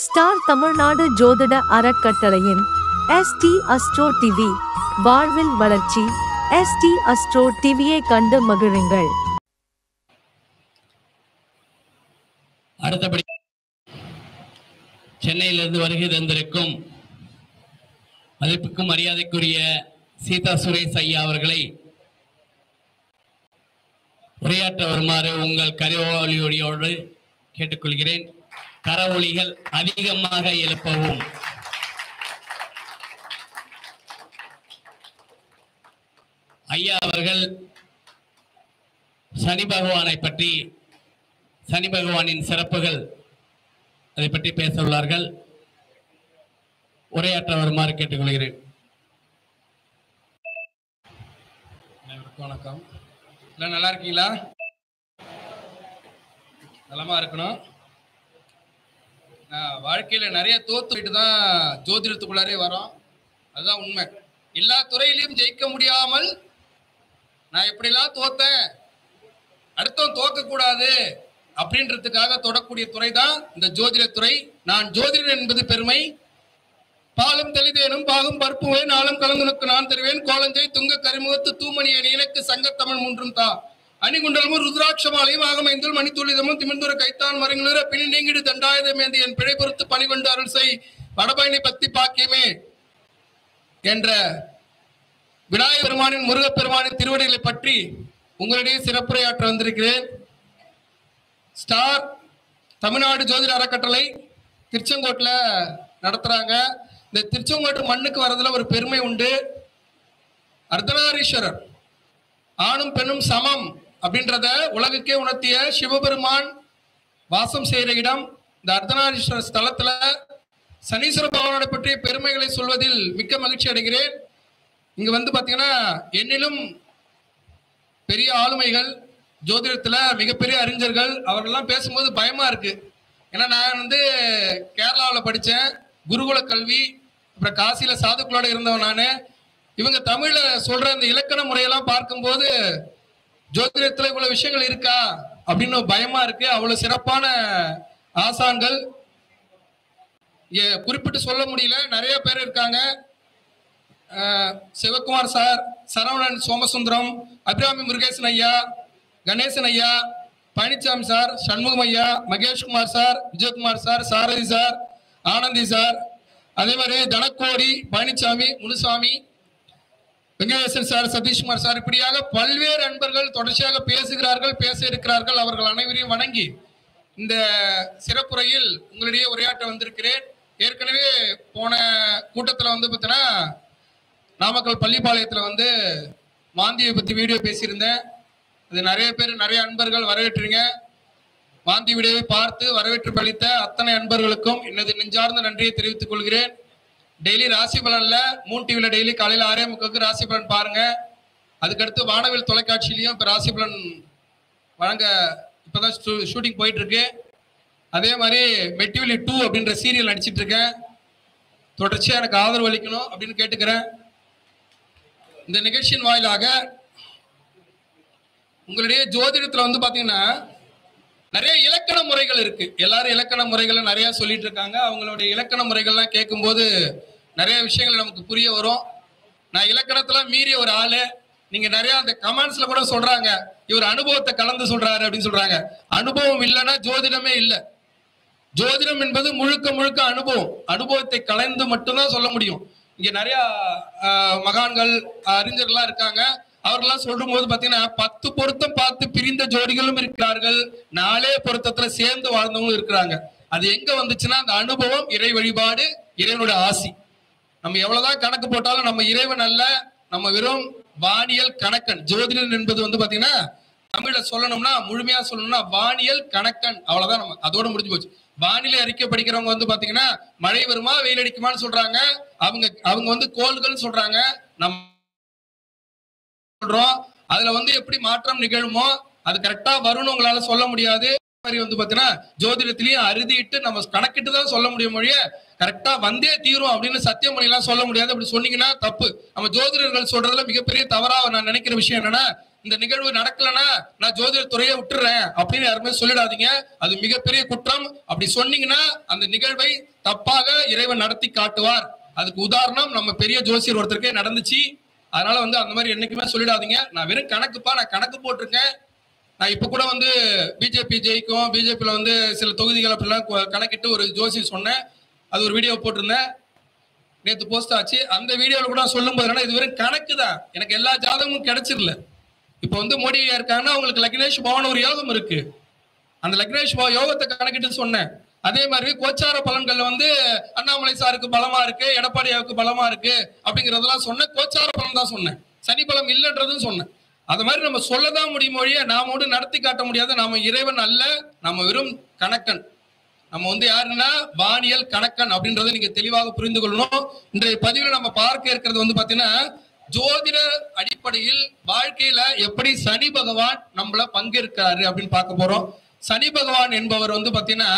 Star Tamil Nadu ஜோதிட அறக்கட்டளையின் ST astro TV வாழ்வில் வளர்ச்சி. ST அஸ்ட்ரோ டிவியை கண்டு மகிழுங்கள். அடுத்தபடி சென்னையிலிருந்து வருகை தந்திருக்கும் மதிப்புக்கும் மரியாதைக்குரிய சீதா சுரேஷ் ஐயா அவர்களை உரையாற்ற வருமாறு உங்கள் கரவொலியோடு கேட்டுக்கொள்கிறேன். கரவொலிகள் அதிகமாக எழுப்பவும். ஐயா அவர்கள் சனி பகவானை பற்றி, சனி பகவானின் சிறப்புகள் அதை பற்றி பேச உள்ளார்கள். உரையாற்ற வருமாறு கேட்டுக்கொள்கிறேன். வணக்கம். எல்லாம் நல்லா இருக்கீங்களா? நலமா இருக்கணும். வாழ்க்கையில நிறைய தோத்துட்டு தான் ஜோதிடத்துக்குள்ளாரே வரோம். அதுதான் உண்மை. எல்லா துறையிலையும் ஜெயிக்க முடியாமல் நான் எப்படிலாம் தோத்தேன், அடுத்தவன் தோக்க கூடாது அப்படின்றதுக்காக தொடக்கூடிய துறை தான் இந்த ஜோதிட துறை. நான் ஜோதிடன் என்பது பெருமை. பாலும் தெளிதேனும் பாகும் பருப்புவேன் நாளும் கலந்துனுக்கு நான் தருவேன் கோலஞ்சை துங்க கரிமுகத்து தூமணியன் இலக்கு சங்கத்தமிழ் மூன்றும் தா அணிகுண்டலமும் ருத்ராட்சமாலையும் ஆகமைந்துள் மணித்துளிதமும் திமிழ்ந்துர கைத்தான் மறைங்குளிர பின் நீங்கிடு தண்டாயுதமேந்தி என் பிழை பொறுத்து பணிகொண்டு அருள் செய் வடபயணி பத்தி பாக்கியமே என்ற விநாயகர் பெருமானின் முருகப்பெருமானின் திருவடிகளை பற்றி உங்களிடையே சிறப்புரையாற்ற வந்திருக்கிறேன். ஸ்டார் தமிழ்நாடு ஜோதிட அறக்கட்டளை திருச்செங்கோட்டில் நடத்துறாங்க. இந்த திருச்செங்கோட்டு மண்ணுக்கு வரதுல ஒரு பெருமை உண்டு. அர்த்தநாரீஸ்வரர் ஆணும் பெண்ணும் சமம் அப்படின்றத உலகுக்கே உணர்த்திய சிவபெருமான் வாசம் செய்கிற இடம் இந்த அர்த்தநாரீஸ்வரர் ஸ்தலத்துல. சனீஸ்வர பகவானை பற்றிய பெருமைகளை சொல்வதில் மிக்க மகிழ்ச்சி அடைகிறேன். இங்க வந்து பாத்தீங்கன்னா என்னிலும் பெரிய ஆளுமைகள், ஜோதிடத்துல மிகப்பெரிய அறிஞர்கள், அவர்கள்லாம் பேசும்போது பயமா இருக்கு. ஏன்னா நான் வந்து கேரளாவில் படித்தேன், குருகுல கல்வி, அப்புறம் காசியில சாதுக்களோட இருந்தவன் நான். இவங்க தமிழ்ல சொல்ற இந்த இலக்கண முறையெல்லாம் பார்க்கும்போது ஜோதிடத்துல இவ்வளவு விஷயங்கள் இருக்கா அப்படின்னு பயமா இருக்கு. அவ்வளவு சிறப்பான ஆசான்கள் குறிப்பிட்டு சொல்ல முடியல, நிறைய பேர் இருக்காங்க. சிவகுமார் சார், சரவணன் சோமசுந்தரம், அபிராமி முருகேசன் ஐயா, கணேசன் ஐயா, பழனிசாமி சார், சண்முகம் ஐயா, மகேஷ்குமார் சார், விஜயகுமார் சார், சாரதி சார், ஆனந்தி சார், அதே மாதிரி தனக்கோடி, பழனிசாமி, முனுசாமி, வெங்கடேசன் சார், சதீஷ்குமார் சார், இப்படியாக பல்வேறு அன்பர்கள் தொடர்ச்சியாக பேசுகிறார்கள், பேச இருக்கிறார்கள். அவர்கள் அனைவரையும் வணங்கி இந்த சிறப்புரையில் உங்களிடையே உரையாற்ற வந்திருக்கிறேன். ஏற்கனவே போன கூட்டத்தில் வந்து பார்த்தீங்கன்னா நாமக்கல் பள்ளிப்பாளையத்தில் வந்து மாந்தியை பற்றி வீடியோ பேசியிருந்தேன். அது நிறைய பேர், நிறைய அன்பர்கள் வரவேற்றீங்க. மாந்தி வீடியோவை பார்த்து வரவேற்று பளித்த அத்தனை அன்பர்களுக்கும் எனது நெஞ்சார்ந்த நன்றியை தெரிவித்துக் கொள்கிறேன். டெய்லி ராசி பலன்ல மூன் டிவில டெய்லி காலையில் 6:30 ராசி பலன் பாருங்க. அதுக்கடுத்து வானவில் தொலைக்காட்சியிலையும் இப்போ ராசி பலன் வழங்க இப்போதான் ஷூட்டிங் போயிட்டு இருக்கு. அதே மாதிரி மெட்டிவிலி 2 அப்படின்ற சீரியல் நடிச்சிட்டு இருக்கேன். தொடர்ச்சியா எனக்கு ஆதரவு அளிக்கணும் அப்படின்னு கேட்டுக்கிறேன். இந்த நிகழ்ச்சியின் வாயிலாக உங்களுடைய ஜோதிடத்துல வந்து பாத்தீங்கன்னா நிறைய இலக்கண முறைகள் இருக்கு. எல்லாரும் இலக்கண முறைகளை நிறைய சொல்லிட்டு இருக்காங்க. அவங்களுடைய இலக்கண முறைகள்லாம் கேட்கும்போது நிறைய விஷயங்கள் நமக்கு புரிய வரும். நான் இலக்கணத்துல மீறிய ஒரு ஆளு. நீங்க நிறைய அந்த கமெண்ட்ஸ்ல கூட சொல்றாங்க, இவர் அனுபவத்தை கலந்து சொல்றாரு அப்படின்னு சொல்றாங்க. அனுபவம் இல்லைன்னா ஜோதிடமே இல்லை. ஜோதிடம் என்பது முழுக்க முழுக்க அனுபவம். அனுபவத்தை கலந்து மட்டும்தான் சொல்ல முடியும். இங்க நிறைய மகான்கள், அறிஞர்கள்லாம் இருக்காங்க. அவர்கள்லாம் சொல்லும் போது பாத்தீங்கன்னா 10 பொருத்தம் பார்த்து பிரிந்த ஜோடிகளும் இருக்கிறார்கள், 4 பொருத்தத்துல சேர்ந்து வாழ்ந்தவங்களும் இருக்கிறாங்க. அது எங்க வந்துச்சுன்னா அந்த அனுபவம், இறை வழிபாடு, இறைவனோட ஆசி. நம்ம எவ்வளவுதான் கணக்கு போட்டாலும் நம்ம இறைவன் அல்ல, நம்ம வெறும் வானியல் கணக்கன். ஜோதிடன் என்பது வந்து பாத்தீங்கன்னா தமிழ்ல சொல்லணும்னா, முழுமையா சொல்லணும்னா வானியல் கணக்கன், அவ்வளவுதான். நம்ம அதோட முடிஞ்சு போச்சு. வானிலை அறிக்கை படிக்கிறவங்க வந்து பாத்தீங்கன்னா மழை வருமா வெயில் அடிக்குமான்னு சொல்றாங்க. அவங்க வந்து கோள்கள் சொல்றாங்க. நம்ம சொல்றோம் அதுல வந்து எப்படி மாற்றம் நிகழுமோ அது கரெக்டா வரும்னு உங்களால சொல்ல முடியாது. வந்து பாத்தீங்கன்னா ஜோதிடத்திலையும் அறுதிட்டு நம்ம கணக்கிட்டு தான் சொல்ல முடியும் மொழிய கரெக்டா வந்தே தீரும் அப்படின்னு சத்தியமொழி எல்லாம் சொல்ல முடியாது. அப்படி சொன்னீங்கன்னா தப்பு. நம்ம ஜோதிடர்கள் சொல்றதுல மிகப்பெரிய தவறா நான் நினைக்கிற விஷயம் என்னன்னா, இந்த நிகழ்வு நடக்கலன்னா நான் ஜோதிட துறையை விட்டுறேன் அப்படின்னு யாருமே சொல்லிடாதீங்க. அது மிகப்பெரிய குற்றம். அப்படி சொன்னீங்கன்னா அந்த நிகழ்வை தப்பாக இறைவன் நடத்தி காட்டுவார். அதுக்கு உதாரணம் நம்ம பெரிய ஜோசியர் ஒருத்தருக்கே நடந்துச்சு. அதனால அந்த மாதிரி என்னைக்குமே சொல்லிடாதீங்க. நான் வெறும் கணக்குப்பா, நான் கணக்கு போட்டிருக்கேன். நான் இப்ப கூட பிஜேபி ஜெயிக்கும், பிஜேபியில சில தொகுதிகள் அப்படிலாம் கணக்கிட்டு ஒரு ஜோசி சொன்னேன். அது ஒரு வீடியோ போட்டிருந்தேன், நேற்று போஸ்ட் ஆச்சு. அந்த வீடியோல கூட சொல்லும் போது இது வெறும் கணக்கு தான், எனக்கு எல்லா ஜாதகமும் கிடைச்சிடல. இப்ப மோடி இருக்காங்கன்னா அவங்களுக்கு லக்னேஷ் பவன் ஒரு யோகம் இருக்கு. அந்த லக்னேஷ் பவன் யோகத்தை கணக்கிட்டு சொன்னேன். அதே மாதிரி கோச்சார பலன்கள் அண்ணாமலை சாருக்கு பலமா இருக்கு, எடப்பாடியாவுக்கு பலமா இருக்கு அப்படிங்கறதெல்லாம் சொன்னேன். கோச்சார பலன் தான் சொன்னேன், சனி பலம் இல்லைன்றதும் சொன்னேன். அது மாதிரி நம்ம சொல்லதான் முடியும் மொழிய, நாம நடத்தி காட்ட முடியாது. நாம இறைவன் அல்ல, நம்ம வெறும் கணக்கன். நம்ம யாருன்னா வானியல் கணக்கன் அப்படின்றத நீங்க தெளிவாக புரிந்து கொள்ளணும். இன்றைய பதிவில் நம்ம பார்க்க இருக்கிறது பாத்தீங்கன்னா, ஜோதிட அடிப்படையில் வாழ்க்கையில எப்படி சனி பகவான் நம்மள பங்கேற்கிறாரு அப்படின்னு பார்க்க போறோம். சனி பகவான் என்பவர் பாத்தீங்கன்னா,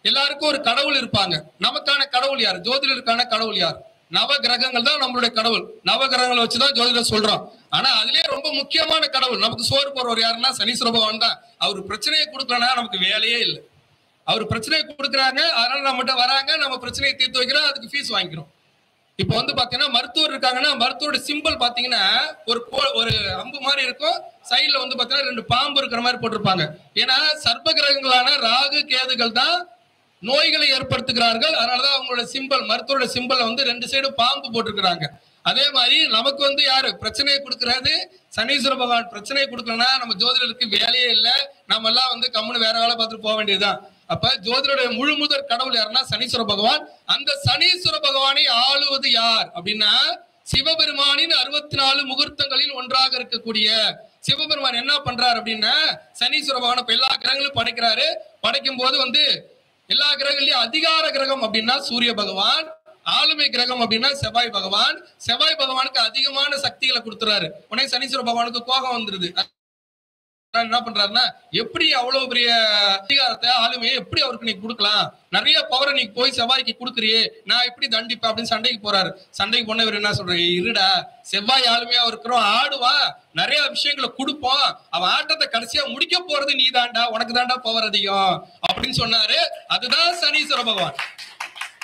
எல்லாருக்கும் ஒரு கடவுள் இருப்பாங்க. நமக்கான கடவுள் யார்? ஜோதிடருக்கான கடவுள் யார்? நவ கிரகங்கள் தான் நம்மளுடைய கடவுள். நவ கிரகங்களை வச்சுதான் ஜோதிடர் சொல்றோம். ஆனா அதுலயே ரொம்ப முக்கியமான கடவுள் நமக்கு சோறு போறவர் யாருன்னா சனீஸ்வர பகவான் தான். அவர் பிரச்சனையை கொடுக்கலன்னா நமக்கு வேலையே இல்லை. அவர் பிரச்சனையை கொடுக்குறாங்க, அதனால நம்மகிட்ட வராங்க, நம்ம பிரச்சனையை தீர்த்து வைக்கிறோம், அதுக்கு ஃபீஸ் வாங்கிக்கிறோம். இப்போ பாத்தீங்கன்னா மருத்துவர் இருக்காங்கன்னா, மருத்துவரோட சிம்பிள் பாத்தீங்கன்னா ஒரு அம்பு மாதிரி இருக்கும், சைட்ல பாத்தீங்கன்னா 2 பாம்பு இருக்கிற மாதிரி போட்டிருப்பாங்க. ஏன்னா சர்ப்ப கிரகங்களான ராகு கேதுகள் தான் நோய்களை ஏற்படுத்துகிறார்கள். அதனாலதான் அவங்களோட சிம்பிள், மருத்துவரோட சிம்பிள் 2 சைடு பாம்பு போட்டிருக்கிறாங்க. அதே மாதிரி நமக்கு யாரு பிரச்சனையை கொடுக்கறது? சனீஸ்வர பகவான். பிரச்சனையை கொடுக்கலன்னா நம்ம ஜோதிடருக்கு வேலையே இல்லை. நம்ம எல்லாம் கம்முன்னு வேற வேலை பார்த்துட்டு போக வேண்டியதுதான். அப்ப ஜோதிடருடைய முழு முதற் கடவுள் யாருன்னா சனீஸ்வர பகவான். அந்த சனீஸ்வர பகவானை ஆளுவது யார் அப்படின்னா, சிவபெருமானின் 64 முகூர்த்தங்களில் ஒன்றாக இருக்கக்கூடிய சிவபெருமான் என்ன பண்றாரு அப்படின்னா, சனீஸ்வர பகவான் இப்ப எல்லா கிரகங்களும் படைக்கிறாரு. படைக்கும் போது எல்லா கிரகங்களையும் அதிகார கிரகம் அப்படின்னா சூரிய பகவான், ஆளுமை கிரகம் அப்படின்னா செவ்வாய் பகவான். செவ்வாய் பகவானுக்கு அதிகமான சக்திகளை கொடுத்துறாரு. உடனே சனீஸ்வர பகவானுக்கு கோபம் வந்துருது. என்ன பண்றாருன்னா, எப்படி அவ்வளவு பெரிய அதிகாரத்தை ஆளுமையை எப்படி அவருக்கு நீ கொடுக்கலாம், நிறைய பவரை நீ போய் செவ்வாய்க்கு கொடுக்குறியே, நான் எப்படி தண்டிப்பேன் அப்படின்னு சண்டைக்கு போறாரு. சண்டைக்கு போன இவர் என்ன சொல்றாரு, இருடா செவ்வாய் ஆளுமையா இருக்கிறோம், ஆடுவான், நிறைய விஷயங்களை கொடுப்போம், அவன் ஆட்டத்தை கடைசியா முடிக்க போறது நீ தாண்டா, உனக்கு தாண்டா பவர் அதிகம் அப்படின்னு சொன்னாரு. அதுதான் சனீஸ்வர பகவான்.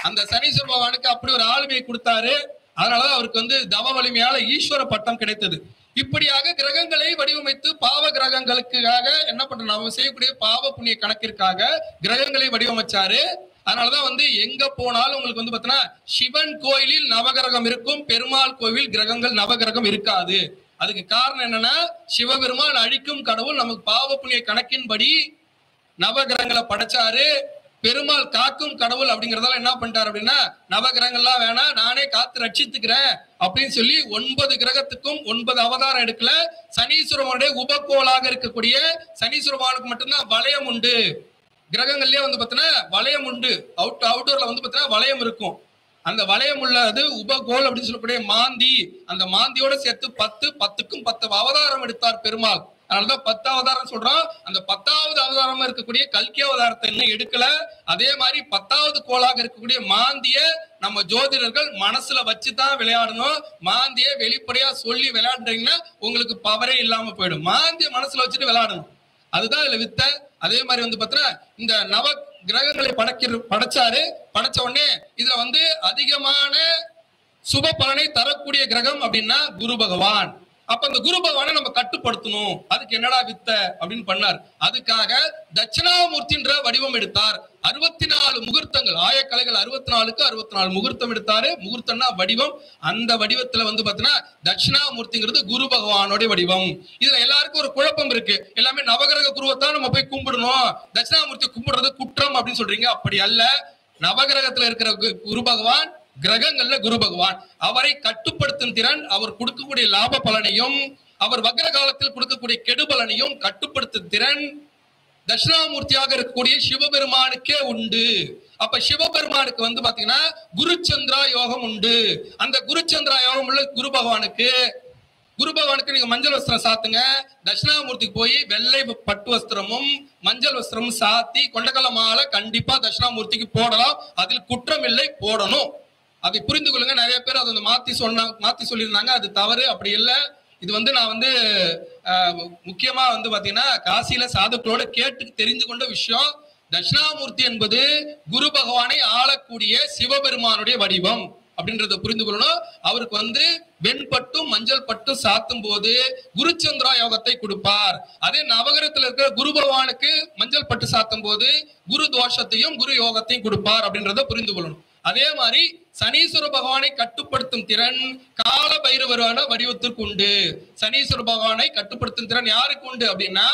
அந்த சனீஸ்வர பகவானுக்கு அப்படி ஒரு ஆளுமையை கொடுத்தாரு. அதனாலதான் அவருக்கு தவ வலிமையால ஈஸ்வர பட்டம் கிடைத்தது. இப்படியாக கிரகங்களை வடிவமைத்து பாவ கிரகங்களுக்காக என்ன பண்ற, நம்ம செய்யக்கூடிய பாவ புண்ணிய கணக்கிற்காக கிரகங்களை வடிவமைச்சாரு. அதனாலதான் எங்க போனாலும் உங்களுக்கு பாத்தீங்கன்னா சிவன் கோயிலில் நவகிரகம் இருக்கும், பெருமாள் கோவில் கிரகங்கள் நவகிரகம் இருக்காது. அதுக்கு காரணம் என்னன்னா, சிவபெருமான் அழிக்கும் கடவுள். நமக்கு பாவ புண்ணிய கணக்கின்படி நவகிரகங்களை படைச்சாரு. பெருமாள் காக்கும் கடவுள் அப்படிங்கறதால என்ன பண்ணிட்டாரு அப்படின்னா, நவகிரகங்கள்லாம் வேணாம், நானே காத்து ரட்சித்துக்கிறேன் அப்படின்னு சொல்லி 9 கிரகத்துக்கும் 9 அவதாரம் எடுக்கல. சனீஸ்வரனுடைய உபகோளாக இருக்கக்கூடிய சனீஸ்வரனுக்கு மட்டும்தான் வளையம் உண்டு. கிரகங்கள்லயே பாத்தீங்கன்னா வளையம் உண்டு. அவுட்டோர்ல பாத்தீங்கன்னா வளையம் இருக்கும். அந்த வளையம் உள்ளது உபகோள் அப்படின்னு சொல்லக்கூடிய மாந்தி. அந்த மாந்தியோட சேர்த்து 10க்கும் 10 அவதாரம் எடுத்தார் பெருமாள். அதனாலதான் 10 அவதாரம் சொல்றோம். அந்த 10வது அவதாரமா இருக்கக்கூடிய கல்கி அவதாரத்தை இன்னும் எடுக்கல. அதே மாதிரி 10வது கோளாக இருக்கக்கூடிய மாந்திய நம்ம ஜோதிடர்கள் மனசுல வச்சுதான் விளையாடணும். மாந்திய வெளிப்படையா சொல்லி விளையாடுறீங்கன்னா உங்களுக்கு பவரே இல்லாம போயிடும். மாந்திய மனசுல வச்சுட்டு விளையாடணும், அதுதான் இதுல வித்த. அதே மாதிரி பாத்தீங்கன்னா இந்த நவ கிரகங்களை படைச்சாரு. படைச்ச உடனே இதுல அதிகமான சுப பலனை தரக்கூடிய கிரகம் அப்படின்னா குரு பகவான். அப்ப அந்த குரு பகவானை நம்ம கட்டுப்படுத்தணும். அதுக்கு என்னடா வித்த அப்படின்னு பண்ணார். அதுக்காக தட்சிணாமூர்த்தின்ற வடிவம் எடுத்தார். 64 முகூர்த்தங்கள், ஆயக்கலைகள் 64க்கு 64 முகூர்த்தம் எடுத்தாரு. முகூர்த்தம்னா வடிவம். அந்த வடிவத்துல பாத்தீங்கன்னா தட்சிணாமூர்த்திங்கிறது குரு பகவானோட வடிவம். இதுல எல்லாருக்கும் ஒரு குழப்பம் இருக்கு. எல்லாமே நவகிரக குருவத்தான் நம்ம போய் கும்பிடணும், தட்சிணாமூர்த்தி கும்பிடுறது குற்றம் அப்படின்னு சொல்றீங்க. அப்படி அல்ல. நவகிரகத்துல இருக்கிற குரு பகவான், கிரகங்கள்ல குரு பகவான். அவரை கட்டுப்படுத்தும் திறன், அவர் கொடுக்கக்கூடிய லாப பலனையும் அவர் வக்ர காலத்தில் கொடுக்கக்கூடிய கெடு பலனையும் கட்டுப்படுத்தும் திறன் தட்சிணாமூர்த்தியாக இருக்கக்கூடிய சிவபெருமானுக்கே உண்டு. அப்ப சிவபெருமானுக்கு பாத்தீங்கன்னா குருச்சந்திரா யோகம் உண்டு. அந்த குருச்சந்திரா யோகம் உள்ள குரு பகவானுக்கு நீங்க மஞ்சள் வஸ்திரம் சாத்துங்க. தட்சிணாமூர்த்திக்கு போய் வெள்ளை பட்டு வஸ்திரமும் மஞ்சள் வஸ்திரமும் சாத்தி கொண்டகல மாலை கண்டிப்பா தட்சிணாமூர்த்திக்கு போடலாம். அதில் குற்றம் இல்லை, போடணும். அதை புரிந்து கொள்ளுங்க. நிறைய பேர் அதை மாத்தி சொல்லியிருந்தாங்க, அது தவறு. அப்படி இல்லை. இது நான் முக்கியமா பாத்தீங்கன்னா காசியில சாதுக்களோட கேட்டு தெரிந்து கொண்ட விஷயம். தட்சிணாமூர்த்தி என்பது குரு பகவானை ஆளக்கூடிய சிவபெருமானுடைய வடிவம் அப்படின்றத புரிந்து கொள்ளணும். அவருக்கு வெண்பட்டும் மஞ்சள் பட்டும் சாத்தும் போது குருச்சந்திரா யோகத்தை கொடுப்பார். அதே நவகிரகத்தில் இருக்கிற குரு பகவானுக்கு மஞ்சள் பட்டு சாத்தும் போது குரு தோஷத்தையும் குரு யோகத்தையும் கொடுப்பார் அப்படின்றத புரிந்து கொள்ளணும். அதே மாதிரி சனீஸ்வர பகவானை கட்டுப்படுத்தும் திறன் கால பைரவரான வடிவத்திற்கு உண்டு. சனீஸ்வர பகவானை கட்டுப்படுத்தும் திறன் யாருக்கு உண்டு அப்படின்னா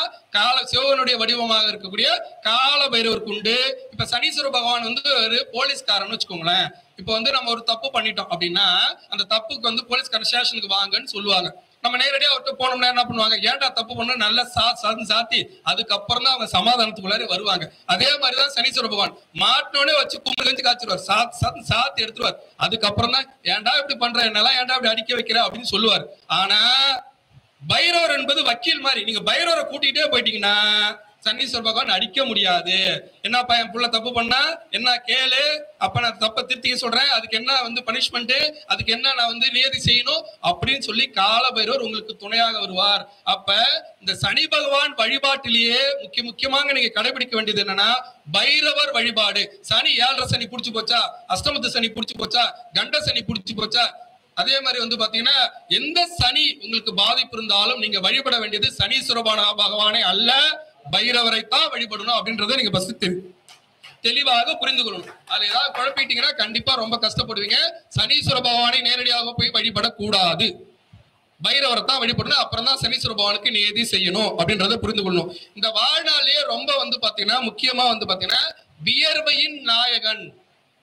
சிவனுடைய வடிவமாக இருக்கக்கூடிய கால பைரவருக்கு உண்டு. இப்ப சனீஸ்வர பகவான் ஒரு போலீஸ்காரன்னு வச்சுக்கோங்களேன். இப்ப நம்ம ஒரு தப்பு பண்ணிட்டோம் அப்படின்னா அந்த தப்புக்கு போலீஸ்காரன் ஸ்டேஷனுக்கு வாங்கன்னு சொல்லுவாங்க. நம்ம நேரடியா அவர்கிட்ட போனோம்னா என்ன பண்ணுவாங்க, ஏன்டா தப்பு பண்ண நல்லா சாத்தி அதுக்கப்புறம் தான் அவங்க சமாதானத்துக்குள்ளார வருவாங்க. அதே மாதிரிதான் சனீஸ்வர பகவான் மாட்டோடனே வச்சு கும்பிட்டு காய்ச்சிருவார், சாத்தி எடுத்துருவார். அதுக்கப்புறம் தான் ஏன்டா இப்படி பண்ற, என்னெல்லாம் ஏன்டா இப்படி அடிக்க வைக்கிற அப்படின்னு சொல்லுவார். ஆனா பைரவர் என்பது வக்கீல் மாதிரி. நீங்க பைரவரை கூட்டிகிட்டே போயிட்டீங்கன்னா சனீஸ்வர பகவான் அடிக்க முடியாது. என்னப்பா என் புள்ள தப்பு பண்ணா என்ன கேளு, அப்ப நான் தப்ப திருத்திக்க சொல்றேன், அதுக்கு என்ன பனிஷ்மெண்ட், அதுக்கு என்ன நான் நியதி செய்யணும் அப்படின்னு சொல்லி கால பைரவர் உங்களுக்கு துணையாக வருவார். அப்ப இந்த சனி பகவான் வழிபாட்டிலேயே முக்கியமாக நீங்க கடைபிடிக்க வேண்டியது என்னன்னா பைரவர் வழிபாடு. சனி 7.5 சனி புடிச்சு போச்சா, அஷ்டமத்து சனி புடிச்சு போச்சா, கண்ட சனி புடிச்சு போச்சா, அதே மாதிரி பாத்தீங்கன்னா எந்த சனி உங்களுக்கு பாதிப்பு இருந்தாலும் நீங்க வழிபட வேண்டியது சனீஸ்வர பகவானே அல்ல, பைரவரைத்தான் வழிபடணும் அப்படின்றத நீங்க ஃபர்ஸ்ட் தெளிவாக புரிந்து கொள்ளணும். அதுல ஏதாவது குழப்பிட்டீங்கன்னா கண்டிப்பா ரொம்ப கஷ்டப்படுவீங்க. சனீஸ்வர பகவானை நேரடியாக போய் வழிபடக்கூடாது, பைரவரை தான் வழிபடணும். அப்புறம் தான் சனீஸ்வர பகவானுக்கு நியதி செய்யணும் அப்படின்றத புரிந்து கொள்ளணும். இந்த வாழ்நாளிலேயே ரொம்ப பாத்தீங்கன்னா முக்கியமா பாத்தீங்கன்னா வியர்வையின் நாயகன்,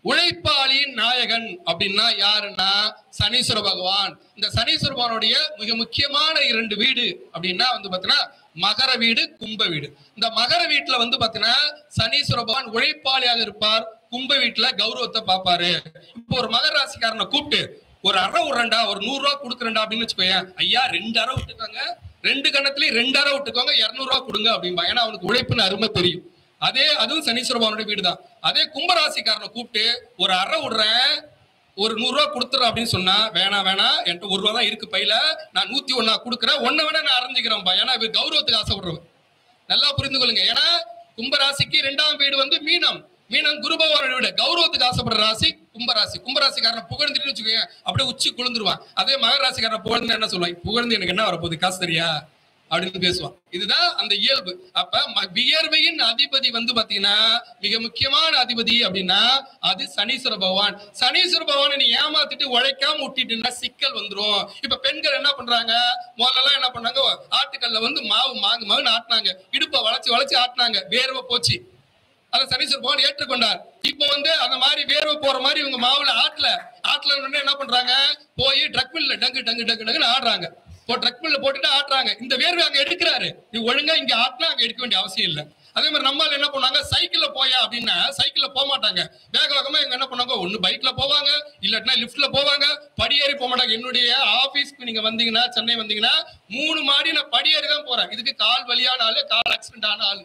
உழைப்பாளியின் நாயகன் அப்படின்னா யாருன்னா சனீஸ்வர பகவான். இந்த சனீஸ்வர பகவானுடைய மிக முக்கியமான 2 வீடு அப்படின்னா பாத்தீங்கன்னா மகர வீடு, கும்ப வீடு. இந்த மகர வீட்டுல பாத்தீங்கன்னா சனீஸ்வர பகவான் உழைப்பாளியாக இருப்பார், கும்ப வீட்டுல கௌரவத்தை பார்ப்பாரு. இப்போ ஒரு மகர ராசிக்காரனை கூப்பிட்டு ஒரு அறை விடுறா, ஒரு 100 ரூபா கொடுக்குறேன்டா அப்படின்னு வச்சுக்கோயேன். ஐயா 2 அறை விட்டுக்காங்க, 2 கணத்துலயும் 2 அறை விட்டுக்கோங்க, 200 ரூபா கொடுங்க அப்படின்பா. ஏன்னா அவனுக்கு உழைப்புன்னு அருமை தெரியும். அதுவும் சனீஸ்வர பகவானுடைய வீடு தான். அதே கும்பராசிக்காரனை கூப்பிட்டு ஒரு அறை விடுறேன், ஒரு 100 ரூபா கொடுத்துறேன் அப்படின்னு சொன்னா வேணாம் என்கிட்ட 1 ரூபா தான் இருக்கு பையில, நான் 101 கொடுக்குறேன், ஒன்ன வேணா நான் அறிஞ்சுக்கிறேன்பா. ஏன்னா இவர் கௌரவத்துக்கு ஆசைப்படுறவன். நல்லா புரிந்து கொள்ளுங்க. ஏன்னா கும்பராசிக்கு 2ஆம் வீடு மீனம். மீனம் குரு பகவானுடைய வீடு, கௌரவத்துக்கு ஆசைப்படுற ராசி கும்பராசி. கும்பராசிக்காரனை புகழ்ந்துட்டு வச்சுக்கோங்க அப்படியே உச்சி குளிர்ந்துருவான். அதே மகர ராசிக்காரனை புகழ்ந்து என்ன சொல்லுவாங்க, புகழ்ந்து எனக்கு என்ன வரப்போகுது, காசு தெரியா அப்படின்னு பேசுவான். இதுதான் அந்த இயல்பு. அப்ப வியர்வையின் அதிபதி பாத்தீங்கன்னா மிக முக்கியமான அதிபதி அப்படின்னா அது சனீஸ்வர பகவான். சனீஸ்வர பகவானை நீ ஏமாத்திட்டு உழைக்காம விட்டுட்டுன்னா சிக்கல் வந்துரும். இப்ப பெண்கள் என்ன பண்றாங்க, முதல்ல என்ன பண்ணாங்க, ஆட்டுக்கல்ல மாவு ஆட்டினாங்க, இடுப்பை வளைச்சு ஆட்டினாங்க, வேர்வை போச்சு. அதை சனீஸ்வர பகவான் ஏற்றுக்கொண்டார். இப்போ அந்த மாதிரி வேர்வை போற மாதிரி இவங்க மாவுல ஆட்டல என்ன பண்றாங்க, போய் ட்ரக் மில்ல டங்குன்னு ஆடுறாங்க. ட்ரக் மில்ல போட்டுட்டு ஆட்டுறாங்க. இந்த வேர்வை அங்க எடுக்கிறாரு, நீ ஒழுங்கா இங்க ஆட்டினா அங்க எடுக்க வேண்டிய அவசியம் இல்லை. அதே மாதிரி நம்மால என்ன பண்ணாங்க, சைக்கிள்ல போயா அப்படின்னா சைக்கிள்ல போக மாட்டாங்க, வேகமா இவங்க என்ன பண்ணாங்க, ஒண்ணு பைக்ல போவாங்க, இல்லாட்டினா லிப்ட்ல போவாங்க, படியேறி போக மாட்டாங்க. என்னுடைய ஆபீஸ்க்கு நீங்க வந்தீங்கன்னா, சென்னை வந்தீங்கன்னா 3 மாடி நான் படியேறி தான் போறேன். இதுக்கு கால் வலியான ஆளு, கால் ஆக்சிடென்ட் ஆன ஆளு,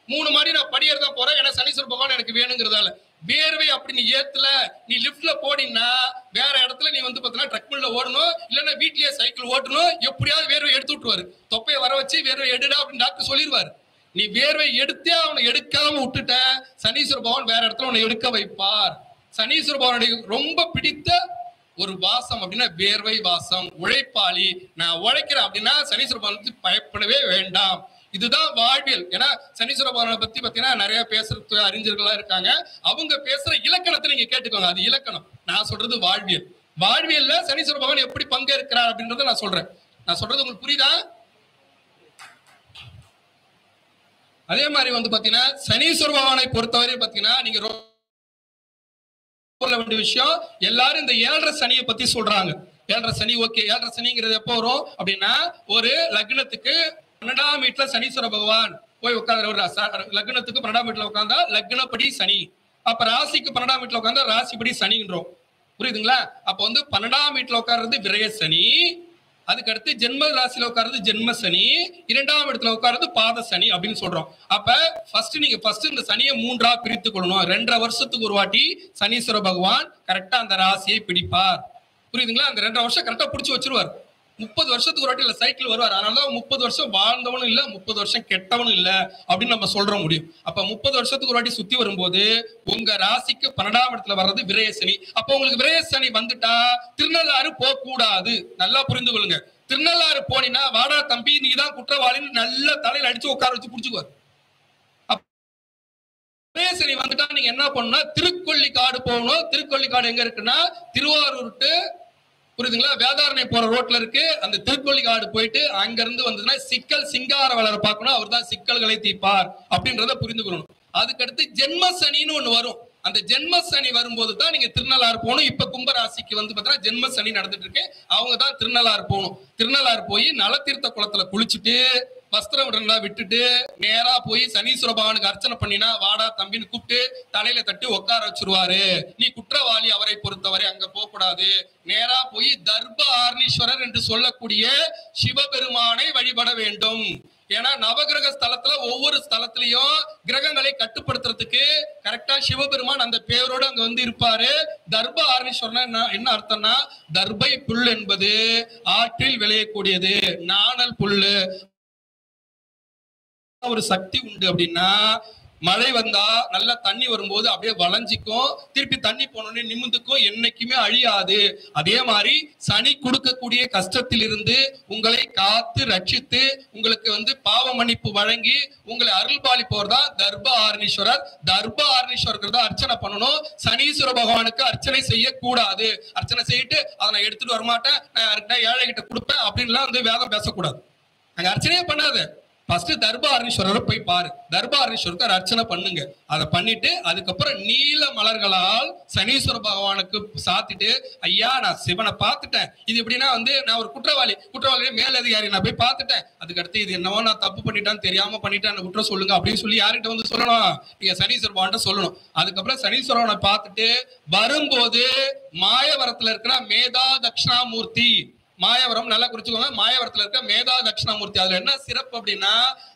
3 மாடி நான் படியேறி தான் போறேன். ஏன்னா சனீஸ்வர பகவான் எனக்கு வேணுங்கிறதால. வேர்வை அப்படி நீ ஏத்துல, நீ லிப்ட்ல போனீங்கன்னா வேற இடத்துல நீ பாத்தீங்கன்னா ட்ரக் மில்ல ஓடணும், இல்லன்னா வீட்லயே சைக்கிள் ஓட்டணும். எப்படியாவது வேர்வை எடுத்து விட்டுருவாரு, தொப்பையை வர வச்சு வேர்வை எடுடா அப்படின்னு டாக்டர் சொல்லிடுவாரு. நீ வேர்வை எடுத்தே அவனை எடுக்காம விட்டுட்ட, சனீஸ்வர பகவான் வேற இடத்துல உன்னை எடுக்க வைப்பார். சனீஸ்வர பகவானுடைய ரொம்ப பிடித்த ஒரு வாசம் அப்படின்னா வேர்வை வாசம். உழைப்பாளி, நான் உழைக்கிறேன் அப்படின்னா சனீஸ்வர பகவானுக்கு பயப்படவே வேண்டாம். இதுதான் வாழ்வியல். ஏன்னா சனீஸ்வர பகவானை பத்தி பாத்தீங்கன்னா நிறைய பேசுறது அறிஞர்களா இருக்காங்க. அவங்க பேசுற இலக்கணத்தை நீங்க கேட்டுக்கோங்க, அது இலக்கணம். நான் சொல்றது வாழ்வியல். வாழ்வியல்ல சனீஸ்வர பகவான் எப்படி பங்கேற்கிறார் அப்படின்றத நான் சொல்றேன். நான் சொல்றது உங்களுக்கு புரியுதா? அதே மாதிரி பாத்தீங்கன்னா சனீஸ்வர பகவானை பொறுத்தவரை பாத்தீங்கன்னா நீங்க வேண்டிய விஷயம், எல்லாரும் இந்த 7.5 சனியை பத்தி சொல்றாங்க. 7.5 சனி ஓகே. 7.5 சனிங்கிறது எப்போ வரும் அப்படின்னா ஒரு லக்னத்துக்கு 12ஆம் வீட்டுல சனீஸ்வர பகவான் போய் உட்கார்ந்து, லக்னத்துக்கு 12ஆம் வீட்டுல உட்கார்ந்தா லக்னப்படி சனி, அப்ப ராசிக்கு 12ஆம் வீட்டுல உட்கார்ந்தா ராசிப்படி சனின்றோம். புரியுதுங்களா? அப்ப 12ஆம் வீட்டுல உட்கார்றது விரய சனி, அதுக்கடுத்து ஜென்ம ராசியில உட்கார்றது ஜென்ம சனி, 2ஆம் இடத்துல உட்கார்றது பாத சனி அப்படின்னு சொல்றோம். அப்ப நீங்க இந்த சனியை 3ஆ பிரித்து கொள்ளணும். 2.5 வருஷத்துக்கு ஒரு வாட்டி சனீஸ்வர பகவான் கரெக்டா அந்த ராசியை பிடிப்பார். புரியுதுங்களா? அந்த 2.5 வருஷம் கரெக்டா பிடிச்சு வச்சிருவார். 30 வருஷத்துக்கு ஒரு வாட்டி இல்ல சைக்கிள் வருவார். அதனாலதான் 30 வருஷம் வாழ்ந்தவனும் இல்ல 30 வருஷம் கெட்டவனும் இல்ல அப்படின்னு நம்ம சொல்ற முடியும். அப்ப 30 வருஷத்துக்கு ஒரு வாட்டி சுத்தி வரும்போது உங்க ராசிக்கு 12ஆம் இடத்துல வர்றது விரயசனி. அப்ப உங்களுக்கு விரயசனி வந்துட்டா திருநள்ளாறு போக கூடாது. நல்லா புரிந்து கொள்ளுங்க. திருநள்ளாறு போனீங்கன்னா வாடா தம்பி நீதான் குற்றவாளின்னு நல்ல தலையில அடிச்சு உட்கார வச்சு புடிச்சுக்குவார். விரயசனி வந்துட்டா நீங்க என்ன பண்ணணும்னா திருக்கொள்ளிக்காடு போகணும். திருக்கொள்ளிக்காடு எங்க இருக்குன்னா திருவாரூர் டு புரியுதுங்களா வேதாரணை போற ரோட்ல இருக்கு. அந்த திருக்கொள்ளிக்காடு போயிட்டு அங்க இருந்து வந்ததுன்னா சிக்கல் சிங்கார வளர பார்க்கணும். அவர் தான் சிக்கல்களை தீர்ப்பார் அப்படின்றத புரிந்து கொள்ளணும். அதுக்கடுத்து ஜென்மசனின்னு ஒண்ணு வரும். அந்த ஜென்மசனி வரும்போது தான் நீங்க திருநள்ளாறு போகணும். இப்ப கும்பராசிக்கு வந்து பார்த்தீங்கன்னா ஜென்மசனி நடந்துட்டு இருக்கு. அவங்க தான் திருநள்ளாறு போகணும். திருநள்ளாறு போய் நலத்தீர்த்த குளத்துல குளிச்சுட்டு வஸ்திரம் விடா விட்டுட்டு நேரா போய் சனீஸ்வர பகவானுக்கு அர்ச்சனை பண்ணினா வாடா தம்பின்னு கூப்பிட்டு தலையில தட்டி உட்கார வச்சிருவாரு. நீ குற்றவாளி, அவரை பொறுத்தவரை அங்க போக கூடாது. நேரா போய் தர்ப ஆர்ணீஸ்வரர் என்று சொல்லக்கூடிய சிவபெருமானை வழிபட வேண்டும். ஏன்னா நவகிரக ஸ்தலத்துல ஒவ்வொரு ஸ்தலத்திலையும் கிரகங்களை கட்டுப்படுத்துறதுக்கு கரெக்டா சிவபெருமான் அந்த பேரோடு அங்க வந்து இருப்பாரு. தர்ப ஆர்ணீஸ்வரன் என்ன அர்த்தம்னா தர்பை புல் என்பது ஆற்றில் விளையக்கூடியது நாணல் புல்லு. ஒரு சக்தி உண்டு அப்படின்னா மழை வந்தா நல்லா தண்ணி வரும்போது அப்படியே வளைஞ்சிக்கும், திருப்பி தண்ணி போனோடனே நிமிந்துக்கும், என்னைக்குமே அழியாது. அதே மாதிரி சனி கொடுக்கக்கூடிய கஷ்டத்திலிருந்து உங்களை காத்து ரட்சித்து உங்களுக்கு வந்து பாவ மன்னிப்பு வழங்கி உங்களை அருள்பாலிப்பவர் தான் தர்ப ஆர்ணீஸ்வரர். தர்ப ஆர்ணீஸ்வரருக்கு தான் அர்ச்சனை பண்ணணும். சனீஸ்வர பகவானுக்கு அர்ச்சனை செய்யக்கூடாது. அர்ச்சனை செய்யிட்டு அதை நான் எடுத்துட்டு வரமாட்டேன், நான் யாருக்கிட்ட ஏழை கிட்ட கொடுப்பேன் அப்படின்லாம் வந்து வேதம் பேசக்கூடாது. அங்க அர்ச்சனையே பண்ணாது. ஃபர்ஸ்ட் தர்ப ஆர்ணீஸ்வரரை போய் பாரு. தர்ப ஆர்ணீஸ்வரருக்கு அர்ச்சனை பண்ணுங்க. அதை பண்ணிட்டு அதுக்கப்புறம் நீல மலர்களால் சனீஸ்வர பகவானுக்கு சாத்திட்டு ஐயா நான் சிவனை பார்த்துட்டேன், இது எப்படின்னா வந்து நான் ஒரு குற்றவாளியே மேலதிகாரி நான் போய் பார்த்துட்டேன், அதுக்கடுத்து இது என்னவோ நான் தப்பு பண்ணிட்டான்னு தெரியாம பண்ணிட்டேன் குற்றம் சொல்லுங்க அப்படின்னு சொல்லி யார்கிட்ட வந்து சொல்லணும்? நீங்க சனீஸ்வர பகவான் சொல்லணும். அதுக்கப்புறம் சனீஸ்வரனை பார்த்துட்டு வரும்போது மாயவரத்துல இருக்கிற மேதா தட்சிணாமூர்த்தி, மாயவரம் நல்லா குறிச்சுக்கோங்க, மாயவரத்துல இருக்க மேதா தட்சிணாமூர்த்தி. அதுல என்ன சிறப்பு அப்படின்னா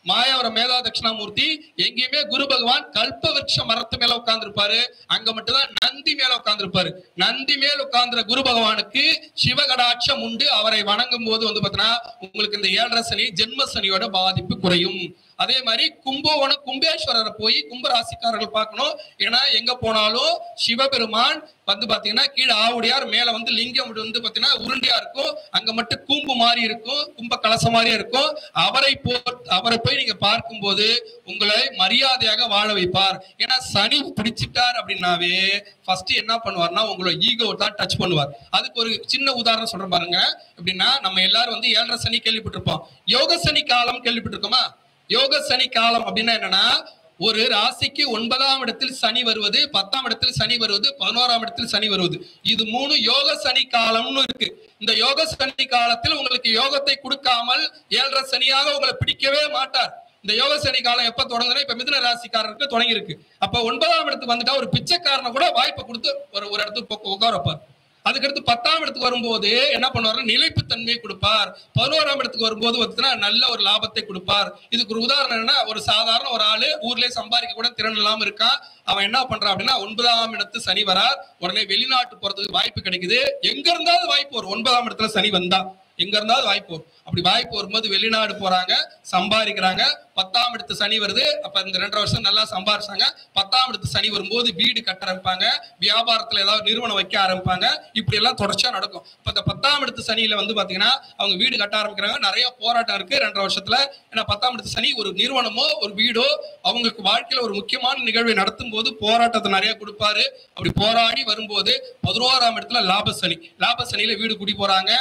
மாயவரம் மேதா தட்சிணாமூர்த்தி எங்கேயுமே குரு பகவான் கல்ப விருட்ச மரத்து மேல உட்கார்ந்து இருப்பாரு. அங்க மட்டும்தான் நந்தி மேல உட்கார்ந்து இருப்பாரு. நந்தி மேல உட்கார்ந்துற குரு பகவானுக்கு சிவகடாட்சம் உண்டு. அவரை வணங்கும் போது வந்து பாத்தீங்கன்னா உங்களுக்கு இந்த 7.5 சனி ஜென்ம சனியோட பாதிப்பு குறையும். அதே மாதிரி கும்பகோணம் கும்பேஸ்வரரை போய் கும்பராசிக்காரர்கள் பார்க்கணும். ஏன்னா எங்க போனாலும் சிவபெருமான் வந்து பாத்தீங்கன்னா கீழே ஆவுடையார், மேல வந்து லிங்கம் வந்து பாத்தீங்கன்னா உருண்டியா இருக்கும், அங்க மட்டும் கூம்பு மாதிரி இருக்கும், கும்ப கலசம் மாதிரியே இருக்கும். அவரை போய் நீங்க பார்க்கும் போது உங்களை மரியாதையாக வாழ வைப்பார். ஏன்னா சனி பிடிச்சிட்டார் அப்படின்னாவே ஃபர்ஸ்ட் என்ன பண்ணுவார்னா உங்களோட ஈகோ தான் டச் பண்ணுவார். அதுக்கு ஒரு சின்ன உதாரணம் சொல்றேன் பாருங்க. எப்படின்னா நம்ம எல்லாரும் வந்து 7.5 சனி கேள்விப்பட்டிருப்போம், யோக சனி காலம் கேள்விப்பட்டிருக்கோமா? யோக சனி காலம் அப்படின்னா என்னன்னா ஒரு ராசிக்கு 9ஆம் இடத்தில் சனி வருவது, 10ஆம் இடத்தில் சனி வருவது, 11ஆம் இடத்தில் சனி வருவது, இது 3 யோக சனி காலம்னு இருக்கு. இந்த யோக சனி காலத்தில் உங்களுக்கு யோகத்தை கொடுக்காமல் 7.5 சனியாக உங்களை பிடிக்கவே மாட்டார். இந்த யோக சனி காலம் எப்ப தொடங்குதுன்னா இப்ப மிதுன ராசிக்காரருக்கு தொடங்கி இருக்கு. அப்ப 9ஆம் இடத்துக்கு வந்துட்டா ஒரு பிச்சைக்காரனை கூட வாய்ப்பை கொடுத்து ஒரு இடத்துக்கு உட்கார வைப்பார். அதுக்கடுத்து 10ஆம் இடத்துக்கு வரும்போது என்ன பண்ணுவாரு? நிலைப்பு தன்மையை கொடுப்பார். 11ஆம் இடத்துக்கு வரும்போது நல்ல ஒரு லாபத்தை கொடுப்பார். இதுக்கு ஒரு உதாரணம் என்னன்னா ஒரு சாதாரண ஒரு ஆளு ஊர்லயே சம்பாதிக்க கூட திறன் இல்லாம இருக்கான். அவன் என்ன பண்றான் அப்படின்னா 9ஆம் இடத்து சனி வரார், உடனே வெளிநாட்டு போறதுக்கு வாய்ப்பு கிடைக்குது. எங்க இருந்தாலும் வாய்ப்பு வரும். 9ஆம் இடத்துல சனி வந்தா எங்க இருந்தாலும் வாய்ப்பு வரும். அப்படி வாய்ப்பு வரும்போது வெளிநாடு போறாங்க, சம்பாதிக்கிறாங்க. 10ஆம் இடத்து சனி வருது. அப்ப இந்த 2.5 வருஷம் நல்லா சம்பாதிச்சாங்க. 10ஆம் இடத்து சனி வரும்போது வீடு கட்ட ஆரம்பிப்பாங்க, வியாபாரத்துல ஏதாவது நிறுவனம் வைக்க ஆரம்பிப்பாங்க. இப்படி எல்லாம் தொடர்ச்சியா நடக்கும். இப்ப இந்த 10ஆம் இடத்து சனியில வந்து பாத்தீங்கன்னா அவங்க வீடு கட்ட ஆரம்பிக்கிறாங்க. நிறைய போராட்டம் இருக்கு 2.5 வருஷத்துல. ஏன்னா 10ஆம் இடத்து சனி ஒரு நிறுவனமோ ஒரு வீடோ அவங்களுக்கு வாழ்க்கையில ஒரு முக்கியமான நிகழ்வை நடத்தும் போது போராட்டத்தை நிறைய கொடுப்பாரு. அப்படி போராடி வரும்போது 11ஆம் இடத்துல லாப சனி, லாப சனியில வீடு குடி போறாங்க,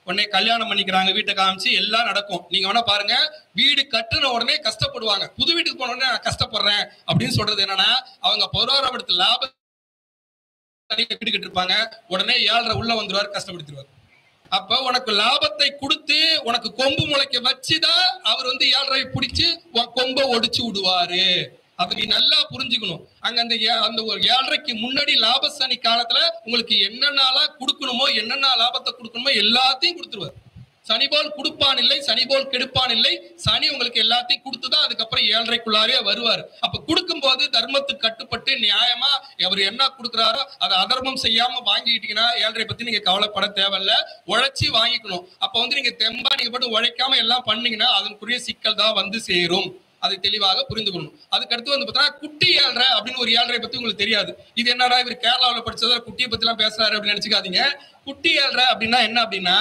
உடனே கல்யாணம் பண்ணிக்கிறாங்க, வீட்டை காமிச்சு எல்லாம் நடக்கும். நீங்க வேணா பாருங்க, வீடு கட்டுன உடனே கஷ்டப்படுவாங்க. புது வீட்டுக்கு போன உடனே நான் கஷ்டப்படுறேன் அப்படின்னு சொல்றது என்னன்னா அவங்க 11ஆம் இடத்துல லாப வீடு கட்டிருப்பாங்க, உடனே 7.5 உள்ள வந்துருவாரு, கஷ்டப்படுத்திடுவார். அப்ப உனக்கு லாபத்தை கொடுத்து உனக்கு கொம்பு முளைக்க வச்சுதான் அவர் வந்து 7.5 பிடிச்சு கொம்பை ஒடிச்சு விடுவாரு. அதை நீ நல்லா புரிஞ்சுக்கணும். அங்க அந்த ஒரு 7.5க்கு முன்னாடி லாப சனி காலத்துல உங்களுக்கு என்னென்னலாம் கொடுக்கணுமோ, என்னென்ன லாபத்தை கொடுக்கணுமோ எல்லாத்தையும் கொடுத்துருவார். சனி போல் கொடுப்பான் இல்லை, சனி போல் கெடுப்பான் இல்லை. சனி உங்களுக்கு எல்லாத்தையும் கொடுத்துதான் அதுக்கப்புறம் 7:30க்குள்ளாரே வருவார். அப்ப கொடுக்கும் போது தர்மத்துக்கு கட்டுப்பட்டு நியாயமா அவர் என்ன கொடுக்குறாரோ அதை அதர்மம் செய்யாம வாங்கிக்கிட்டீங்கன்னா 7:30 பத்தி நீங்க கவலைப்பட தேவையில்ல. உழைச்சி வாங்கிக்கணும். அப்ப வந்து நீங்க தெம்பா நீங்க போட்டு உழைக்காம எல்லாம் பண்ணீங்கன்னா அதற்குரிய சிக்கல் தான் வந்து சேரும். அதை தெளிவாக புரிந்து கொள்ளணும். அதுக்கு அடுத்து வந்து பார்த்தீங்கன்னா குட்டி 7:30 அப்படின்னு ஒரு 7:30 பத்தி உங்களுக்கு தெரியாது. இது என்னடா இவர் கேரளாவில் படிச்சதா குட்டியை பத்தி எல்லாம் பேசுறாரு அப்படின்னு நினைச்சுக்காதீங்க. குட்டி 7:30 அப்படின்னா என்ன அப்படின்னா,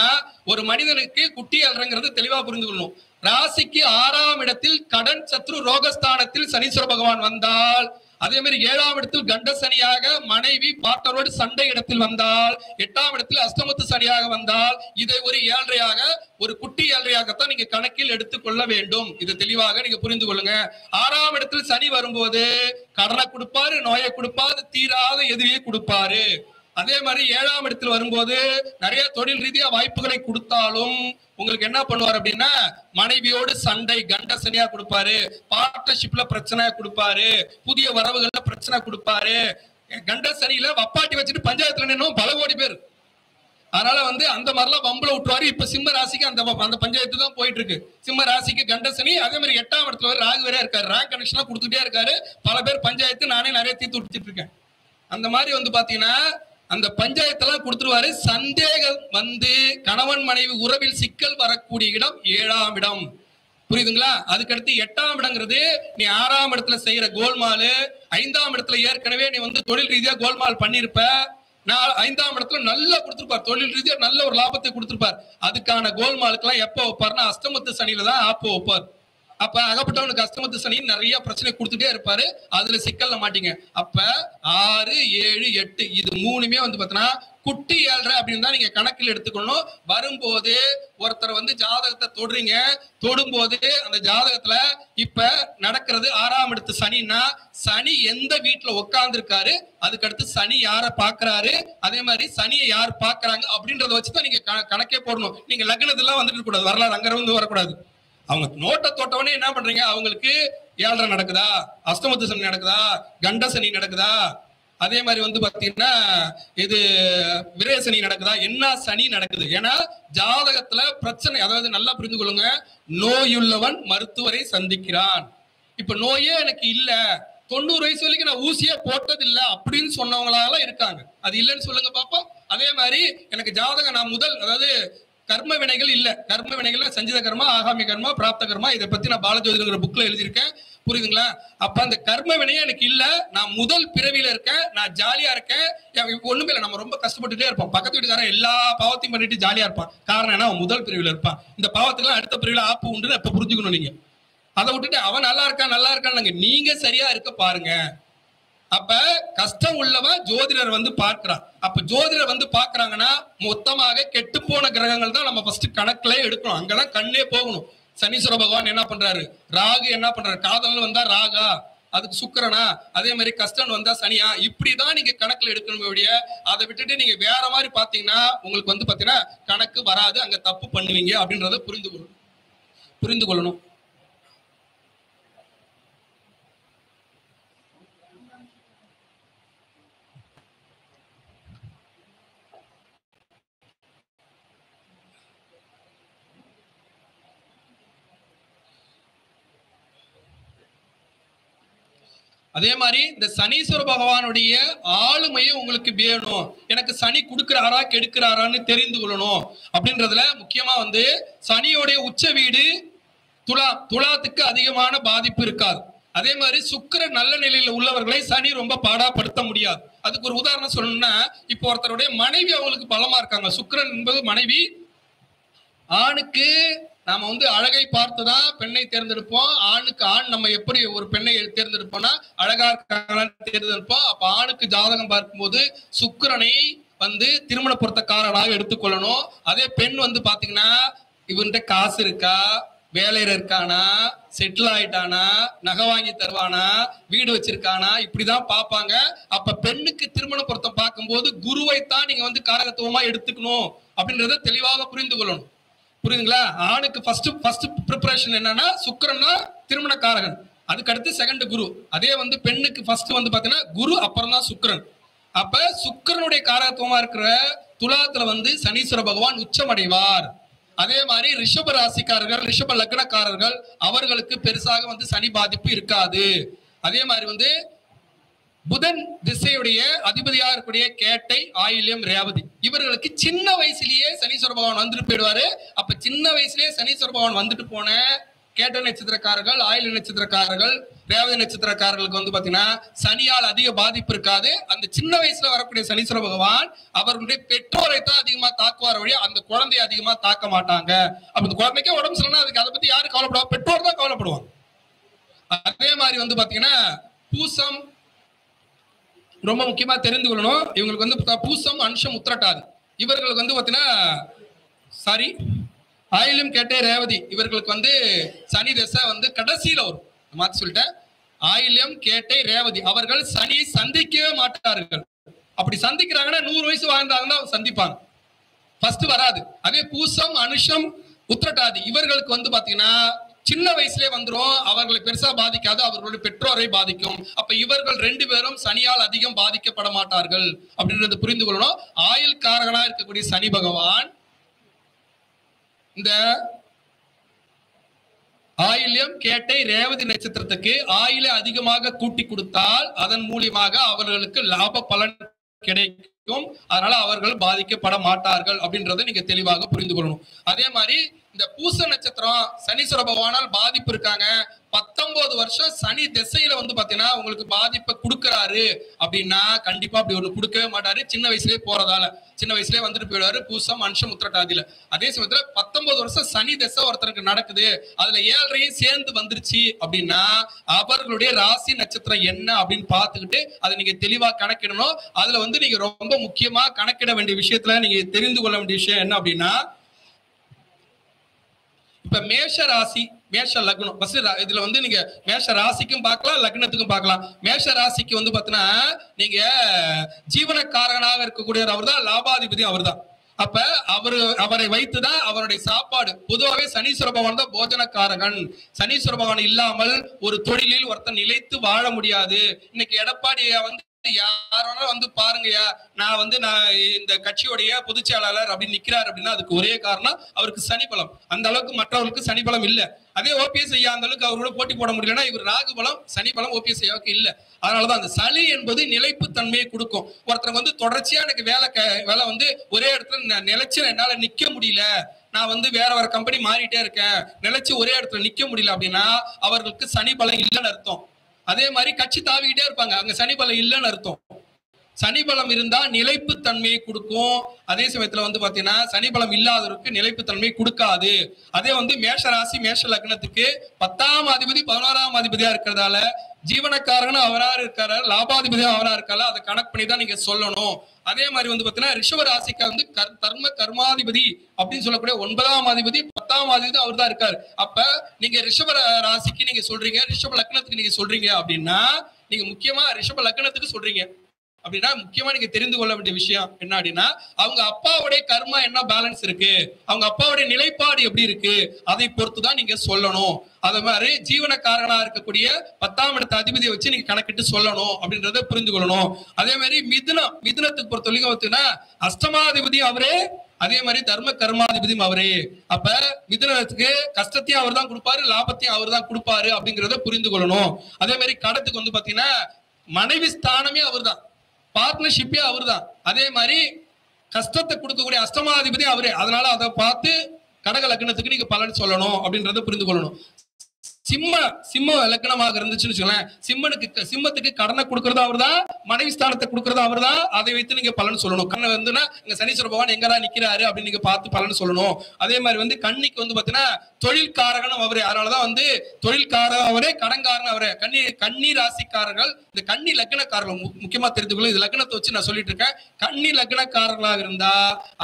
ஒரு மனிதனுக்கு குட்டி 7:30ங்கிறது தெளிவா புரிந்து கொள்ளணும். ராசிக்கு 6ஆம் இடத்தில் கடன் சத்ரு ரோகஸ்தானத்தில் சனீஸ்வர பகவான் வந்தால், அதே மாதிரி 7ஆம் இடத்தில் கண்ட சனியாக மனைவி பார்ட்னரோடு சண்டை இடத்தில் வந்தால், 8ஆம் இடத்தில் அஷ்டமத்து சனியாக வந்தால், இதை ஒரு 7:30யாக ஒரு குட்டி 7:30யாகத்தான் நீங்க கணக்கில் எடுத்துக்கொள்ள வேண்டும். இதை தெளிவாக நீங்க புரிந்து கொள்ளுங்க. 6ஆம் இடத்தில் சனி வரும்போது கடனை கொடுப்பாரு, நோயை கொடுப்பாரு, தீராத எதிரியை கொடுப்பாரு. அதே மாதிரி 7ஆம் இடத்தில் வரும்போது நிறைய தொழில் ரீதியா வாய்ப்புகளை கொடுத்தாலும் உங்களுக்கு என்ன பண்ணுவார் அப்படின்னா, மனைவியோடு சண்டை கண்ட சனியா கொடுப்பாரு, பார்ட்னர்ஷிப்ல பிரச்சனை கொடுப்பாரு, புதிய வரவுகள்ல பிரச்சனை கொடுப்பாரு. கண்ட சனியில வப்பாட்டி வச்சுட்டு பஞ்சாயத்துல நின்னும் பல கோடி பேர். அதனால வந்து அந்த மாதிரிலாம் வம்புல விட்டுருவாரு. இப்ப சிம்ம ராசிக்கு அந்த பஞ்சாயத்து தான் போயிட்டு இருக்கு. சிம்ம ராசிக்கு கண்ட சனி, அதே மாதிரி 8ஆம் இடத்துல ராகு வேற இருக்காரு, ரேங்க் கனெக்ஷன் கொடுத்துட்டே இருக்காரு. பல பேர் பஞ்சாயத்து நானே நிறைய தீர்த்து விட்டுட்டு இருக்கேன். அந்த மாதிரி வந்து பாத்தீங்கன்னா அந்த பஞ்சாயத்தெல்லாம் கொடுத்துருவாரு. சந்தேகம் வந்து கணவன் மனைவி உறவில் சிக்கல் வரக்கூடிய இடம் 7ஆம் இடம். புரியுதுங்களா? அதுக்கடுத்து 8ஆம் இடங்கிறது நீ 6ஆம் இடத்துல செய்யற கோல்மாலு, 5ஆம் இடத்துல ஏற்கனவே நீ வந்து தொழில் ரீதியா கோல்மால் பண்ணிருப்ப. 5ஆம் இடத்துல நல்லா கொடுத்துருப்பார், தொழில் ரீதியா நல்ல ஒரு லாபத்தை கொடுத்துருப்பார். அதுக்கான கோல்மாலுக்கு எல்லாம் எப்ப வைப்பாருன்னா அஷ்டமத்து சனியில தான் ஆப்போ வைப்பார். அப்ப அகப்பட்டவனுக்கு அஷ்டமத்து சனி நிறைய பிரச்சனை கொடுத்துட்டே இருப்பாரு. அதுல சிக்கல்ல மாட்டீங்க. அப்ப 6, 7, 8 இது மூணுமே வந்து பாத்தீங்கன்னா குட்டி 7:30 அப்படின்னு தான் நீங்க கணக்கில் எடுத்துக்கணும். வரும்போது ஒருத்தர் வந்து ஜாதகத்தை தொடுறீங்க, தொடும்போது அந்த ஜாதகத்துல இப்ப நடக்கிறது 6ஆம் இடத்து சனின்னா, சனி எந்த வீட்டுல உட்கார்ந்து இருக்காரு, அதுக்கடுத்து சனி யார பாக்குறாரு, அதே மாதிரி சனியை யார் பாக்குறாங்க அப்படின்றத வச்சுதான் நீங்க கணக்கே போடணும். நீங்க லக்னத்துல வந்துட்டு கூடாது, வரலாறு அங்க வந்து வரக்கூடாது. அவங்க நோட்டை தொட்டவனே என்ன பண்றீங்க, அவங்களுக்கு 7:30 நடக்குதா, அஷ்டமத்து சனி நடக்குதா, கண்ட சனி நடக்குதா, அதே மாதிரி வந்து பாத்தீங்கன்னா இது விரய சனி நடக்குதா, என்ன சனி நடக்குது. ஏன்னா ஜாதகத்துல பிரச்சனை, அதாவது நல்லா புரிந்து கொள்ளுங்க, நோயுள்ளவன் மருத்துவரை சந்திக்கிறான். இப்ப நோயே எனக்கு இல்ல, 90 வயசு வரைக்கும் நான் ஊசியே போட்டது இல்ல அப்படின்னு சொன்னவங்களால இருக்காங்க. அது இல்லைன்னு சொல்லுங்க பாப்போம். அதே மாதிரி எனக்கு ஜாதகம் நான் அதாவது கர்ம வினைகள் இல்ல, கர்ம வினைகள் சஞ்சித கர்மா, ஆகாமி கர்மா, பிராப்த கர்மா, இதை பத்தி நான் பாலஜோதிங்கிற புக்ல எழுதியிருக்கேன். புரியுதுங்களா? அப்ப அந்த கர்ம வினையே எனக்கு இல்ல, நான் முதல் பிறவியில இருக்கேன், நான் ஜாலியா இருக்கேன். ஒண்ணுமே இல்லை, நம்ம ரொம்ப கஷ்டப்பட்டுட்டே இருப்போம். பக்கத்து வீட்டுக்காரன் எல்லா பாவத்தையும் பண்ணிட்டு ஜாலியா இருப்பான். காரணம் என்ன, அவன் முதல் பிரிவுல இருப்பான். இந்த பாவத்துக்கு அடுத்த பிரிவுல ஆப்பு உண்டுன்னு எப்ப புரிஞ்சுக்கணும் நீங்க. அதை விட்டுட்டு அவன் நல்லா இருக்கான் நீங்க சரியா இருக்க பாருங்க. அப்ப கஷ்டம் உள்ளவன் ஜோதிடர் வந்து பார்க்கிறான். அப்ப ஜோதிடர் வந்து பாக்குறாங்கன்னா மொத்தமாக கெட்டு போன கிரகங்கள் தான் நம்ம ஃபர்ஸ்ட் கணக்குல எடுக்கணும். அங்கதான் கண்ணே போகணும். சனீஸ்வர பகவான் என்ன பண்றாரு, ராகு என்ன பண்றாரு, காதல் வந்தா ராகா, அதுக்கு சுக்கிரனா, அதே மாதிரி கஷ்டம் வந்தா சனியா, இப்படிதான் நீங்க கணக்குல எடுக்கணும். அதை விட்டுட்டு நீங்க வேற மாதிரி பாத்தீங்கன்னா உங்களுக்கு வந்து பாத்தீங்கன்னா கணக்கு வராது, அங்க தப்பு பண்ணுவீங்க அப்படின்றத புரிந்து கொள்ளணும். அதே மாதிரி இந்த சனீஸ்வர பகவானுடைய ஆளுமையை உங்களுக்கு வேணும். எனக்கு சனி கொடுக்கிறாரா கெடுக்கிறாரான்னு தெரிந்து கொள்ளணும். அப்படின்றதுல முக்கியமா வந்து சனியோடைய உச்ச வீடு துலாத்துக்கு அதிகமான பாதிப்பு இருக்காது. அதே மாதிரி சுக்கிரன் நல்ல நிலையில உள்ளவர்களை சனி ரொம்ப பாடாப்படுத்த முடியாது. அதுக்கு ஒரு உதாரணம் சொல்லணும்னா, இப்போ ஒருத்தருடைய மனைவி அவங்களுக்கு பலமா இருக்காங்க. சுக்கிரன் என்பது மனைவி. ஆணுக்கு நாம வந்து அழகை பார்த்துதான் பெண்ணை தேர்ந்தெடுப்போம். ஆணுக்கு ஆண் நம்ம எப்படி ஒரு பெண்ணை தேர்ந்தெடுப்போம்னா அழகா இருக்காங்களான்னு தேர்ந்தெடுப்போம். அப்ப ஆணுக்கு ஜாதகம் பார்க்கும்போது சுக்கிரனை வந்து திருமண பொருத்தக்காரனாக எடுத்துக்கொள்ளணும். அதே பெண் வந்து பாத்தீங்கன்னா இவன்கிட்ட காசு இருக்கா, வேலையில இருக்கானா, செட்டில் ஆயிட்டானா, நகை வாங்கி தருவானா, வீடு வச்சிருக்கானா, இப்படிதான் பார்ப்பாங்க. அப்ப பெண்ணுக்கு திருமண பொருத்தம் பார்க்கும்போது குருவைத்தான் நீங்க வந்து காரகத்துவமா எடுத்துக்கணும் அப்படின்றத தெளிவாக புரிந்து கொள்ளணும். புரியுதுங்களா? ஆணுக்கு ஃபர்ஸ்ட் ப்ரிப்பரேஷன் என்னன்னா சுக்கிரன்னா திருமணக்காரகன், அதுக்கு அடுத்து செகண்ட் குரு. அதே வந்து பெண்ணுக்கு ஃபர்ஸ்ட் வந்து பாத்தீங்கன்னா குரு, அப்புறம் தான் சுக்கிரன். அப்ப சுக்கிரனுடைய காரகத்துவமா இருக்கிற துலாத்துல வந்து சனீஸ்வர பகவான் உச்சமடைவார். அதே மாதிரி ரிஷப ராசிக்காரர்கள், ரிஷப லக்னக்காரர்கள் அவர்களுக்கு பெருசாக வந்து சனி பாதிப்பு இருக்காது. அதே மாதிரி வந்து புதன் திசையுடைய அதிபதியாக இருக்கக்கூடிய கேட்டை, ஆயில்யம், ரேவதி இவர்களுக்கு சின்ன வயசுலயே சனீஸ்வர பகவான் வந்துட்டு போயிடுவாரு. அப்ப சின்ன வயசுலயே சனீஸ்வர பகவான் வந்துட்டு போன கேட்ட நட்சத்திரக்காரர்கள், ஆயில்ய நட்சத்திரக்காரர்கள், ரேவதி நட்சத்திரக்காரர்களுக்கு வந்து பாத்தீங்கன்னா சனியால் அதிக பாதிப்பு இருக்காது. அந்த சின்ன வயசுல வரக்கூடிய சனீஸ்வர பகவான் அவர்களுடைய பெற்றோரை தான் அதிகமா தாக்குவார் வழியா அந்த குழந்தைய அதிகமா தாக்க மாட்டாங்க. அப்ப இந்த குழந்தைக்கே உடம்பு சரியில்லைன்னா அதுக்கு அதை பத்தி யாரு கவலைப்படுவா? பெற்றோர் தான் கவலைப்படுவாங்க. அதே மாதிரி வந்து பாத்தீங்கன்னா பூசம் ரொம்ப முக்கியமா தெரிந்து கொள்ளணும். இவங்களுக்கு வந்து பூசம், அனுஷம், உத்திரட்டாதி இவர்களுக்கு வந்து பாத்தீங்கன்னா ஆயில்யம், கேட்டை, ரேவதி இவர்களுக்கு வந்து சனி தசை வந்து கடைசியில வரும். மாத்தி சொல்லிட்டேன். ஆயில்யம், கேட்டை, ரேவதி அவர்கள் சனியை சந்திக்கவே மாட்டார்கள். அப்படி சந்திக்கிறாங்கன்னா 100 வயசு வாழ்ந்தாங்கன்னா சந்திப்பாங்க. ஃபர்ஸ்ட் வராது. அதே பூசம், அனுஷம், உத்திரட்டாதி இவர்களுக்கு வந்து பாத்தீங்கன்னா சின்ன வயசுலயே வந்துரும். அவர்களை பெருசா பாதிக்காது, அவர்களுடைய பெற்றோரை பாதிக்கும். அப்ப இவர்கள் 2 பேரும் சனியால் அதிகம் பாதிக்கப்பட மாட்டார்கள் அப்படின்றது புரிந்து கொள்ளணும். ஆயுள் காரகனா இருக்கக்கூடிய சனி பகவான் இந்த ஆயில்யம், கேட்டை, ரேவதி நட்சத்திரத்துக்கு ஆயிலை அதிகமாக கூட்டி கொடுத்தால் அதன் மூலியமாக அவர்களுக்கு லாப பலன் கிடைக்கும். அதனால அவர்கள் பாதிக்கப்பட மாட்டார்கள் அப்படின்றத நீங்க தெளிவாக புரிந்து கொள்ளணும். அதே மாதிரி இந்த பூச நட்சத்திரம் சனீஸ்வர பகவானால் பாதிப்பு இருக்காங்க. 19 வருஷம் சனி திசையில வந்து பாத்தீங்கன்னா உங்களுக்கு பாதிப்பை கொடுக்கறாரு அப்படின்னா கண்டிப்பா அப்படி ஒண்ணு கொடுக்கவே மாட்டாரு. சின்ன வயசுலயே போறதால சின்ன வயசுலயே வந்துட்டு போயிடுவாரு பூசம், அனுஷம், உத்திரட்டாதியில. அதே சமயத்துல 19 வருஷம் சனி திசை ஒருத்தருக்கு நடக்குது, அதுல 7ரையும் சேர்ந்து வந்துருச்சு அப்படின்னா அவர்களுடைய ராசி நட்சத்திரம் என்ன அப்படின்னு பாத்துக்கிட்டு அதை நீங்க தெளிவா கணக்கிடணும். அதுல வந்து நீங்க ரொம்ப முக்கியமா கணக்கிட வேண்டிய விஷயத்துல நீங்க தெரிந்து கொள்ள வேண்டிய விஷயம் என்ன அப்படின்னா, இப்ப மேஷ ராசி, மேஷ லக்னம் இதுல வந்து நீங்க மேஷ ராசிக்கும் பார்க்கலாம், லக்னத்துக்கும் பார்க்கலாம். மேஷ ராசிக்கு வந்து பாத்தீங்கன்னா நீங்க ஜீவனக்காரகனாக இருக்கக்கூடியவர் அவர் தான், லாபாதிபதி அவர் தான். அப்ப அவரை வைத்துதான் அவருடைய சாப்பாடு. பொதுவாகவே சனீஸ்வர பகவான் தான் போஜனக்காரகன். சனீஸ்வர பகவான் இல்லாமல் ஒரு தொழிலில் ஒருத்தன் நிலைத்து வாழ முடியாது. இன்னைக்கு எடப்பாடியா வந்து யாரோட வந்து பாருங்கய்யா, நான் இந்த கட்சியோடைய பொதுச் செயலாளர் அப்படின்னு நிக்கிறார் அப்படின்னா அதுக்கு ஒரே காரணம் அவருக்கு சனிபலம். அந்த அளவுக்கு மற்றவர்களுக்கு சனிபலம் இல்ல. அதே ஓபிஎஸ் ஐயா அந்த அளவுக்கு அவரோட போட்டி போட முடியலன்னா இவர் ராகுபலம், சனிபலம் ஓபிஎஸ் ஐயாவுக்கு இல்ல. அதனாலதான் அந்த சனி என்பது நிலைப்பு தன்மையை கொடுக்கும். ஒருத்தருக்கு வந்து தொடர்ச்சியா எனக்கு வேலை வந்து ஒரே இடத்துல நிலைச்சு என்னால நிக்க முடியல, நான் வந்து வேற கம்பெனி மாறிட்டே இருக்கேன், நிலைச்சு ஒரே இடத்துல நிக்க முடியல அப்படின்னா அவர்களுக்கு சனிபலம் இல்லைன்னு அர்த்தம். அதே மாதிரி கட்சி தாவிக்கிட்டே இருப்பாங்க, அங்க சனிபலம் இல்லைன்னு அர்த்தம். சனிபலம் இருந்தா நிலைப்பு தன்மையை கொடுக்கும். அதே சமயத்துல வந்து பாத்தீங்கன்னா சனிபலம் இல்லாதவருக்கு நிலைப்பு தன்மையை கொடுக்காது. அதே வந்து மேஷ ராசி, மேஷ லக்னத்துக்கு 10ஆம் அதிபதி 11ஆம் அதிபதியா இருக்கிறதால ஜீவனக்காரகனும் அவரா இருக்காரு, லாபாதிபதியும் அவரா இருக்காரு. அதை கணக்கு பண்ணி தான் நீங்க சொல்லணும். அதே மாதிரி வந்து பாத்தீங்கன்னா ரிஷப ராசிக்கு வந்து கர்மாதிபதி அப்படின்னு சொல்லக்கூடிய 9ஆம் அதிபதி 10ஆம் அதிபதி அவர் தான் இருக்காரு. அப்ப நீங்க ரிஷப ராசிக்கு நீங்க சொல்றீங்க, ரிஷப லக்னத்துக்கு நீங்க சொல்றீங்க அப்படின்னா நீங்க முக்கியமா ரிஷப லக்னத்துக்கு சொல்றீங்க அப்படின்னா முக்கியமா நீங்க தெரிந்து கொள்ள வேண்டிய விஷயம் என்ன அப்படின்னா, அவங்க அப்பாவுடைய கர்மா என்ன பேலன்ஸ் இருக்கு, அவங்க அப்பாவுடைய நிலைப்பாடு எப்படி இருக்கு, அதை பொறுத்துதான் நீங்க சொல்லணும். அதே மாதிரி ஜீவனக்காரனா இருக்கக்கூடிய 10ஆம் இடத்த அதிபதியை வச்சு நீங்க கணக்கிட்டு சொல்லணும் அப்படின்றத புரிந்து கொள்ளணும். அதே மாதிரி மிதுனத்துக்கு பொறுத்த வரைக்கும் பார்த்தீங்கன்னா அஷ்டமாதிபதியும் அவரே, அதே மாதிரி தர்ம கர்மாதிபதியும் அவரே. அப்ப மிதுனத்துக்கு கஷ்டத்தையும் அவர் தான் கொடுப்பாரு, லாபத்தையும் அவர் தான் கொடுப்பாரு அப்படிங்கிறத புரிந்து கொள்ளணும். அதே மாதிரி கடத்துக்கு வந்து பாத்தீங்கன்னா மனைவி ஸ்தானமே அவர் தான், பார்ட்னர்ஷிப்பே அவர் தான். அதே மாதிரி கஷ்டத்தை கொடுக்கக்கூடிய அஷ்டமாதிபதி அவரே. அதனால அதை பார்த்து கடக லக்னத்துக்கு நீங்க பலன் சொல்லணும் அப்படின்றத புரிந்து கொள்ளணும். சிம்ம லக்னமாக இருந்துச்சுன்னு வச்சுக்கோங்களேன், சிம்மத்துக்கு கடனை கொடுக்கறது அவர் தான், மனைவி ஸ்தானத்தை கொடுக்கறது அவர் தான். அதை வைத்து நீங்க பலன் சொல்லணும். கண்ணை வந்துன்னா இங்க சனீஸ்வர பகவான் எங்கதான் நிக்கிறாரு அப்படின்னு நீங்க பார்த்து பலன் சொல்லணும். அதே மாதிரி வந்து கன்னிக்கு வந்து பாத்தீங்கன்னா தொழில்காரகனும் அவரே. அதனாலதான் வந்து தொழில்காரன் அவரே, கடன்காரன் அவரே. கன்னி ராசிக்காரர்கள், இந்த கன்னி லக்னக்காரர்கள் முக்கியமா தெரிந்து கொள்ளும். இது லக்னத்தை வச்சு நான் சொல்லிட்டு இருக்கேன். கன்னி லக்னக்காரர்களாக இருந்தா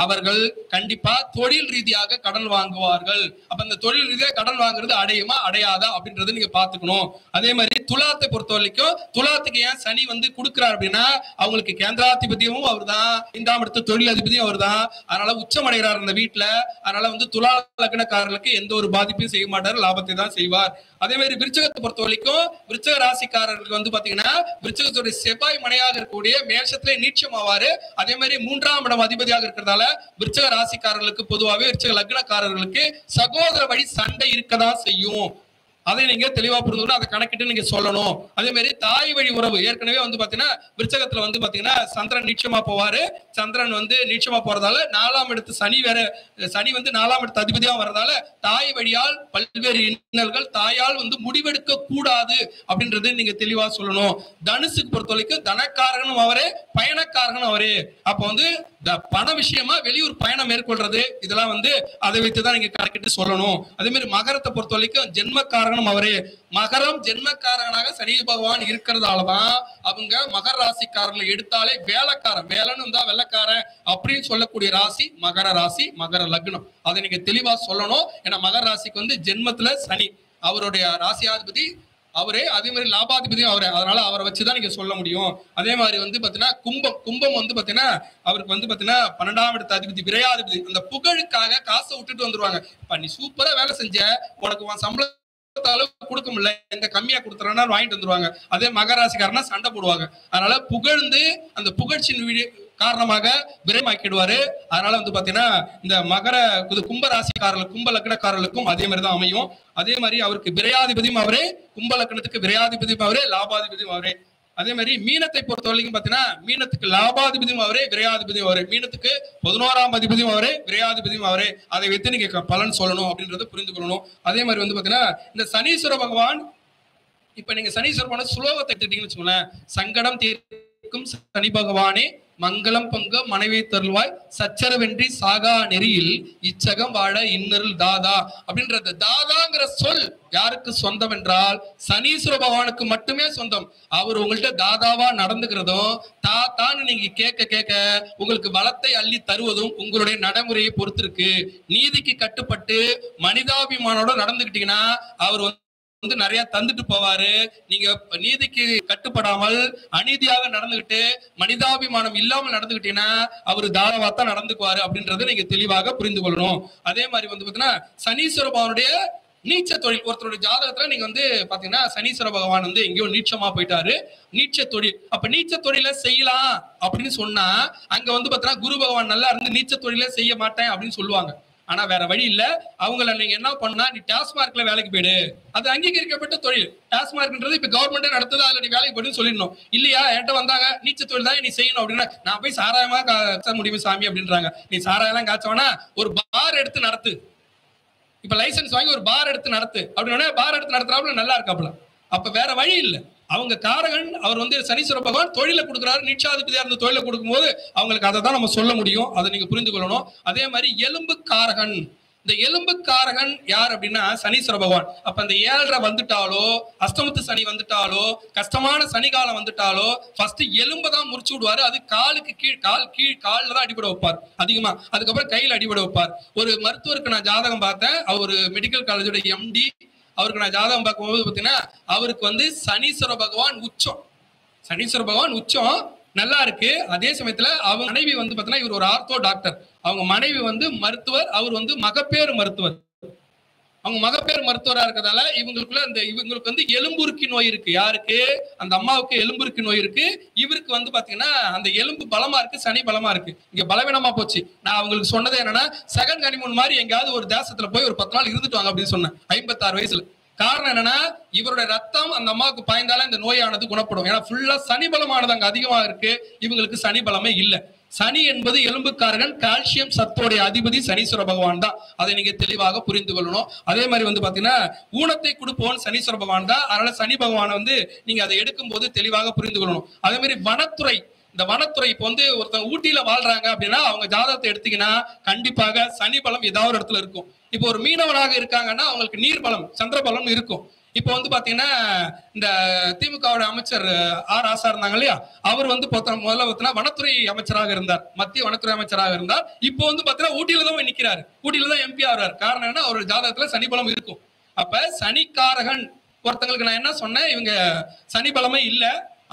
அவர்கள் கண்டிப்பா தொழில் ரீதியாக கடன் வாங்குவார்கள். அப்ப இந்த தொழில் ரீதியாக கடன் வாங்குறது அடையுமா அடையாதா அப்படின்றது நீங்க பாத்துக்கணும். அதே மாதிரி துலாத்தை பொறுத்த வரைக்கும் துலாத்துக்கு ஏன் சனி வந்து கொடுக்கிறார் அப்படின்னா அவங்களுக்கு கேந்திராதிபதியும் அவர் தான், 5ஆம் இடத்து தொழில் அதிபதியும் அவர் தான். அதனால உச்சம் அடைகிறார் அந்த வீட்டுல. அதனால வந்து துலா லக்னக்காரர்களுக்கு எந்த ஒரு பாதிப்பையும் செய்ய மாட்டார், லாபத்தை தான் செய்வார். அதே மாதிரி விருச்சகத்தை பொறுத்த வரைக்கும் விருச்சக ராசிக்காரர்களுக்கு வந்து பாத்தீங்கன்னா விருச்சகத்துடைய செவ்வாய் மனையாக இருக்கக்கூடிய மேஷத்திலே நீட்சம் ஆவாரு. அதே மாதிரி 3ஆம் இடம் அதிபதியாக இருக்கிறதால விருச்சக ராசிக்காரர்களுக்கு பொதுவாகவே விருச்சக லக்னக்காரர்களுக்கு சகோதர வழி சண்டை இருக்கதான் செய்யும். அதை நீங்க தெளிவா புரிஞ்சுக்கணும், அதை கணக்கிட்டு நீங்க சொல்லணும். அதே மாதிரி தாய் வழி உறவு ஏற்கனவே வந்து பாத்தீங்கன்னா விருச்சகத்துல வந்து பாத்தீங்கன்னா சந்திரன் நீட்சமா போவாரு. சந்திரன் வந்து நீட்சமா போறதால 4ஆம் இடத்து சனி வேற, சனி வந்து 4ஆம் இடத்து அதிபதியா வர்றதால தாய் வழியால் பல்வேறு இன்னல்கள், தாயால் வந்து முடிவெடுக்க கூடாது அப்படின்றது நீங்க தெளிவா சொல்லணும். தனுசுக்கு பொறுத்த வரைக்கும் தனக்காரகனும் அவரே, பயணக்காரகனும் அவரே. அப்ப வந்து பண விஷயமா வெளியூர் பயணம் மேற்கொள்றது இதெல்லாம் வந்து அதை வைத்துதான் நீங்க கணக்கிட்டு சொல்லணும். அதே மாதிரி மகரத்தை பொறுத்த வரைக்கும் ஜென்மக்காரகனும் அவரே. மகரம் ஜென்மக்காரகனாக சனி பகவான் இருக்கிறதாலதான் அவங்க மகர ராசிக்காரர்களை எடுத்தாலே வேலைக்காரன், வேலைன்னு தான் வெள்ளக்காரன் அப்படின்னு சொல்லக்கூடிய ராசி மகர ராசி, மகர லக்னம். அதை நீங்க தெளிவா சொல்லணும். ஏன்னா மகர ராசிக்கு வந்து ஜென்மத்துல சனி, அவருடைய ராசியாதிபதி அவரே, அதே மாதிரி லாபாதிபதியும் அவரே. அதனால அவரை வச்சுதான் நீங்க சொல்ல முடியும். அதே மாதிரி வந்து பாத்தீங்கன்னா கும்பம் வந்து பாத்தீங்கன்னா அவருக்கு வந்து பாத்தீங்கன்னா 12ஆம் இடத்து அதிபதி விரையாதிபதி. அந்த புகழுக்காக காசை விட்டுட்டு வந்துருவாங்க. நீ சூப்பரா வேலை செஞ்ச, உனக்கு சம்பளத்தால கொடுக்க முடியல, எங்க கம்மியா கொடுத்துறா வாங்கிட்டு வந்துருவாங்க. அதே மகராசிக்காரனா சண்டை போடுவாங்க. அதனால புகழ்ந்து அந்த புகழ்ச்சியின் காரணமாக விரைமாக்கிடுவாரு. அதனால வந்து பாத்தீங்கன்னா இந்த மகர கும்ப ராசிக்காரர்களுக்கும் கும்ப லக்னக்காரர்களுக்கும் அதே மாதிரி தான் அமையும். அதே மாதிரி அவருக்கு விரையாதிபதியும் அவரே, கும்ப லக்னத்துக்கு விரையாதிபதியும் அவரே, லாபாதிபதியும் அவரே. அதே மாதிரி மீனத்தை பொறுத்த வரைக்கும் பாத்தீங்கன்னா மீனத்துக்கு லாபாதிபதியும் அவரே, விரையாதிபதியும் அவரே. மீனத்துக்கு 11ஆம் அதிபதியும் அவரே, விரையாதிபதியும் அவரே. அதை வைத்து நீங்க பலன் சொல்லணும் அப்படின்றத புரிந்து கொள்ளணும். அதே மாதிரி வந்து பாத்தீங்கன்னா இந்த சனீஸ்வர பகவான், இப்ப நீங்க சனீஸ்வர பகவான் சுலோகத்தை எடுத்துட்டீங்கன்னு வச்சுக்கோங்களேன். சங்கடம் தீர்க்கும் சனி பகவானே மங்களம் பங்க மனைவி தருவாய், சச்சரவென்றி சாகா நெறியில் இச்சகம் வாழ இன்னருள் தாதா அப்படின்றது. தாதாங்கிற சொல் யாருக்கு சொந்தம் என்றால் சனீஸ்வர பகவானுக்கு மட்டுமே சொந்தம். அவர் உங்கள்கிட்ட தாதாவா நடந்துக்கிறதும் தாத்தான்னு நீங்க கேட்க கேட்க உங்களுக்கு வளத்தை அள்ளி தருவதும் உங்களுடைய நடைமுறையை பொறுத்து இருக்கு. நீதிக்கு கட்டுப்பட்டு மனிதாபிமானோட நடந்துக்கிட்டீங்கன்னா அவர் வந்து நிறைய தந்துட்டு போவாரு. நீங்க நீதிக்கு கட்டுப்படாமல் அநீதியாக நடந்துகிட்டு மனிதாபிமானம் இல்லாமல் நடந்துகிட்டீங்கன்னா அவரு தாராவாத்தான் நடந்துக்குவாரு அப்படின்றத நீங்க தெளிவாக புரிந்து கொள்ளணும். அதே மாதிரி வந்து பாத்தீங்கன்னா சனீஸ்வர பகவானுடைய நீச்ச தொழில், ஒருத்தருடைய ஜாதகத்துல நீங்க வந்து பாத்தீங்கன்னா சனீஸ்வர பகவான் வந்து எங்கேயோ நீச்சமா போயிட்டாரு, நீச்ச தொழில். அப்ப நீச்ச தொழில செய்யலாம் அப்படின்னு சொன்னா அங்க வந்து பாத்தீங்கன்னா குரு பகவான் நல்லா இருந்து நீச்ச தொழில செய்ய மாட்டேன் அப்படின்னு சொல்லுவாங்க. ஆனா வேற வழி இல்ல. அவங்கள நீங்க என்ன பண்ணா, நீ டாஸ்மார்க்ல வேலைக்கு போயிடு, அது அங்கீகரிக்கப்பட்ட தொழில். டாஸ்மார்க்ன்றது இப்ப கவர்மெண்டே நடத்துது, அதுல நீ வேலைக்கு போயிடுன்னு சொல்லிடணும். இல்லையா, என்கிட்ட வந்தாங்க நீச்ச தொழில் தான் நீ செய்யணும் அப்படின்னா நான் போய் சாராயமா காய்ச்ச முடியுமா சாமி அப்படின்றாங்க. நீ சாராயெல்லாம் காய்ச்சவனா ஒரு பார் எடுத்து நடத்து, இப்ப லைசன்ஸ் வாங்கி ஒரு பார் எடுத்து நடத்து அப்படின்னா பார் எடுத்து நடத்துறாப்புல நல்லா இருக்காப்புல. அப்ப வேற வழி இல்லை. அவங்க காரகன் அவர் வந்து சனீஸ்வர பகவான் தொழிலை கொடுக்குறாரு. நீட்சாதிபதியா இருந்த தொழிலை கொடுக்கும் போது அவங்களுக்கு அதை தான் நம்ம சொல்ல முடியும். அதை நீங்க புரிந்து கொள்ளணும். அதே மாதிரி எலும்பு காரகன், இந்த எலும்பு காரகன் யார் அப்படின்னா சனீஸ்வர பகவான். அப்ப அந்த 7.5 வந்துட்டாலோ, அஷ்டமத்து சனி வந்துட்டாலோ, கஷ்டமான சனிகாலம் வந்துட்டாலோ ஃபர்ஸ்ட் எலும்பை தான் முறிச்சு விடுவாரு. அது காலுக்கு கால்ல தான் அடிபட வைப்பார் அதிகமா. அதுக்கப்புறம் கையில அடிபட வைப்பார். ஒரு மருத்துவருக்கு நான் ஜாதகம் பார்த்தேன், அவர் மெடிக்கல் காலேஜோட MD. அவருக்கு நான் ஜாதகம் பார்க்கும்போது பாத்தீங்கன்னா அவருக்கு வந்து சனீஸ்வர பகவான் உச்சம், சனீஸ்வர பகவான் உச்சம் நல்லா இருக்கு. அதே சமயத்துல அவங்க மனைவி வந்து பாத்தீங்கன்னா இவர் ஒரு ஆர்த்தோ டாக்டர், அவங்க மனைவி வந்து மருத்துவர், அவர் வந்து மகப்பேறு மருத்துவர். அவங்க மகப்பேறு மருத்துவரா இருக்கிறதால இவங்களுக்கு வந்து எலும்புருக்கி நோய் இருக்கு. யாருக்கு? அந்த அம்மாவுக்கு எலும்புருக்கி நோய் இருக்கு. இவருக்கு வந்து பாத்தீங்கன்னா அந்த எலும்பு பலமா இருக்கு, சனி பலமா இருக்கு. இங்க பலவீனமா போச்சு. நான் அவங்களுக்கு சொன்னது என்னன்னா செகண்ட் ஹனிமூன் மாதிரி எங்கேயாவது ஒரு தேசத்துல போய் ஒரு 10 நாள் இருந்துட்டு வாங்க அப்படின்னு சொன்னேன் 56 வயசுல. காரணம் என்னன்னா இவருடைய ரத்தம் அந்த அம்மாவுக்கு பாய்ந்தாலே இந்த நோயானது குணப்படும். ஏன்னா ஃபுல்லா சனி பலமானது அங்க அதிகமா இருக்கு, இவங்களுக்கு சனி பலமே இல்லை. சனி என்பது எலும்புக்காரகன், கால்சியம் சத்தோடைய அதிபதி சனீஸ்வர பகவான் தான். அதை நீங்க தெளிவாக புரிந்து கொள்ளணும். அதே மாதிரி வந்து பாத்தீங்கன்னா ஊனத்தை கொடுப்பவன் சனீஸ்வர பகவான் தான். அதனால சனி பகவான் வந்து நீங்க அதை எடுக்கும் போது தெளிவாக புரிந்து கொள்ளணும். அதே மாதிரி வனத்துறை, இந்த வனத்துறை இப்ப வந்து ஒருத்தவங்க ஊட்டியில வாழ்றாங்க அப்படின்னா அவங்க ஜாதகத்தை எடுத்தீங்கன்னா கண்டிப்பாக சனி பலம் ஏதாவது ஒரு இடத்துல இருக்கும். இப்போ ஒரு மீனவனாக இருக்காங்கன்னா அவங்களுக்கு நீர் பலம், சந்திர பலம் இருக்கும். இப்ப வந்து பாத்தீங்கன்னா இந்த திமுகவோட அமைச்சர் ஆர் ராசா இருந்தாங்க இல்லையா, அவர் வந்து முதல்ல பாத்தீங்கன்னா வனத்துறை அமைச்சராக இருந்தார், மத்திய வனத்துறை அமைச்சராக இருந்தார். இப்போ வந்து பாத்தீங்கன்னா ஊட்டியில தான் நிக்கிறாரு, ஊட்டியில தான் MP ஆகிறார். காரணம் என்ன? அவரோட ஜாதகத்துல சனி பலம் இருக்கும். அப்ப சனிக்காரகன் ஒருத்தங்களுக்கு நான் என்ன சொன்னேன், இவங்க சனி பலமே இல்ல,